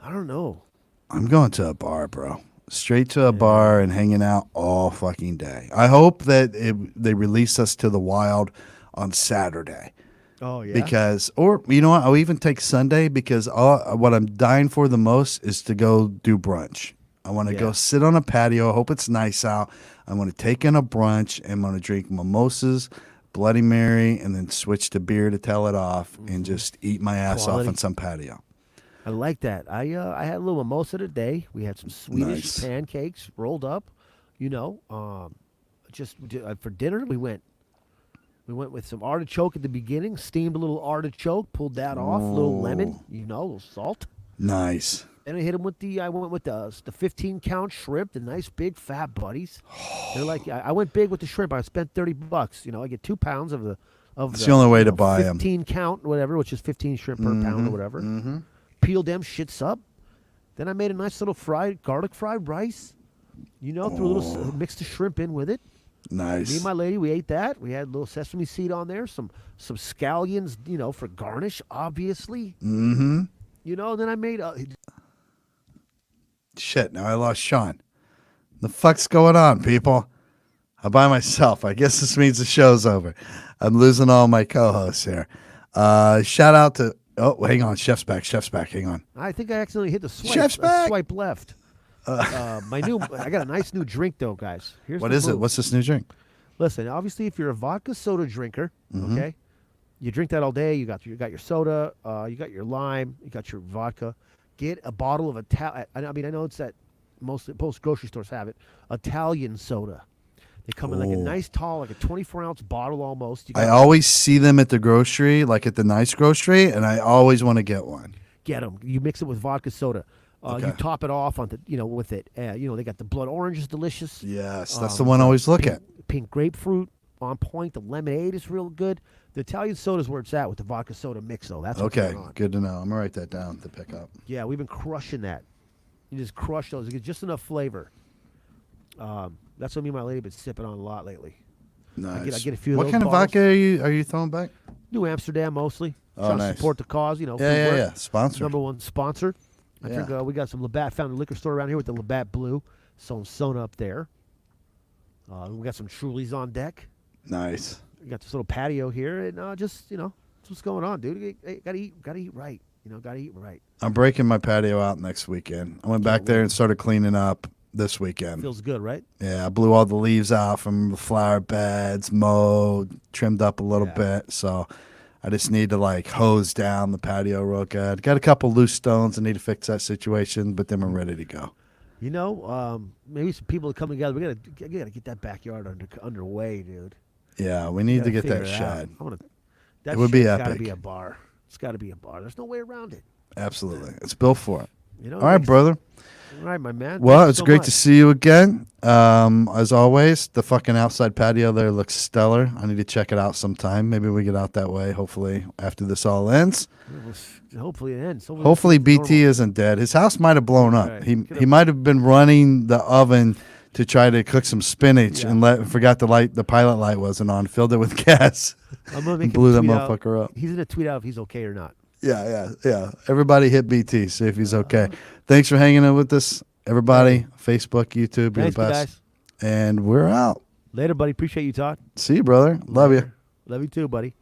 I don't know. I'm going to a bar, bro. Straight to a bar and hanging out all fucking day. I hope that they release us to the wild on Saturday. Oh yeah. Because, or you know what, I'll even take Sunday because what I'm dying for the most is to go do brunch. I want to go Yeah. sit on a patio. I hope it's nice out. I'm going to take in a brunch and I'm going to drink mimosas, Bloody Mary, and then switch to beer to tell it off and just eat my ass Quality. off on some patio. I like that. I had a little mimosa today. We had some Swedish Nice. pancakes rolled up. You know, for dinner we went with some artichoke at the beginning. Steamed a little artichoke, pulled that off. A little lemon, you know, a little salt. Nice. And I went with the 15 count shrimp, the nice big fat buddies. They're like I went big with the shrimp. I spent $30. You know, I get 2 pounds of the. It's the only way to buy 'em. 15 count, whatever, which is 15 shrimp per pound or whatever. Mm-hmm. Peeled them shits up. Then I made a nice little garlic fried rice. You know, threw a little mixed the shrimp in with it. Me Nice. and my lady, we ate that. We had a little sesame seed on there, some scallions, you know, for garnish, obviously. Mm-hmm. You know, then I made Shit, now I lost Shaun. The fuck's going on, people? I'm by myself. I guess this means the show's over. I'm losing all my co-hosts here. Shout out to... Oh, hang on. Chef's back. Hang on. I think I accidentally hit the swipe. Chef's back. Swipe left. I got a nice new drink though, guys. Here's What the is it? move. What's this new drink? Listen, obviously, if you're a vodka soda drinker, okay, you drink that all day. You got your soda, you got your lime, you got your vodka. Get a bottle of I know it's that most grocery stores have it. Italian soda. They come in like a nice tall, like a 24-ounce bottle almost. You I gotta always see them at the grocery, like at the nice grocery, and I always want to get one. get them. You mix it with vodka soda. Okay. You top it off on with it. They got the blood orange is delicious. Yes, that's the one I always look at. Pink grapefruit on point. The lemonade is real good. The Italian soda is where it's at with the vodka soda mix, though. That's what's Okay, going on. good to know. I'm going to write that down to pick up. Yeah, we've been crushing that. You just crush those. You get just enough flavor. That's what me and my lady have been sipping on a lot lately. Nice. I get a few of What those kind of bottles. vodka are you throwing back? New Amsterdam mostly. Oh, Trying to nice. support the cause, food work. Yeah. Sponsor. Number one sponsor. I Yeah. think we got some Labatt. Found a liquor store around here with the Labatt Blue. Some Sona up there. We got some Trulies on deck. Nice. We got this little patio here, and that's what's going on, dude. Hey, gotta eat right. Gotta eat right. I'm breaking my patio out next weekend. I went back there and started cleaning up this weekend. Feels good, right? Yeah, I blew all the leaves out from the flower beds, mowed, trimmed up a little Yeah. bit. So I just need to hose down the patio real good. Got a couple loose stones. I need to fix that situation, but then we're ready to go. Maybe some people to come together. We gotta get that backyard underway, dude. Yeah, we need to get Figure that it out. shed. That It would be shed's gotta epic. be a bar. It's gotta be a bar. There's no way around it. Absolutely. It's built for it. All All right, brother. All right, my man. Well, Thank you it's so great much. to see you again. As always, the fucking outside patio there looks stellar. I need to check it out sometime. Maybe we get out that way, hopefully, after this all ends. Hopefully it ends. Hopefully it's BT normal. isn't dead. His house might have blown up. Right. He might have been running the oven to try to cook some spinach and forgot the pilot light wasn't on. Filled it with gas. I'm gonna make and him blew that tweet out- motherfucker up. He's gonna tweet out if he's okay or not. Yeah. Everybody hit BT. See if he's okay. Thanks for hanging out with us, everybody. Facebook, YouTube, you're Thanks, the best. guys. And we're out. Later, buddy. Appreciate you, Todd. See you, brother. Love you. Love you too, buddy.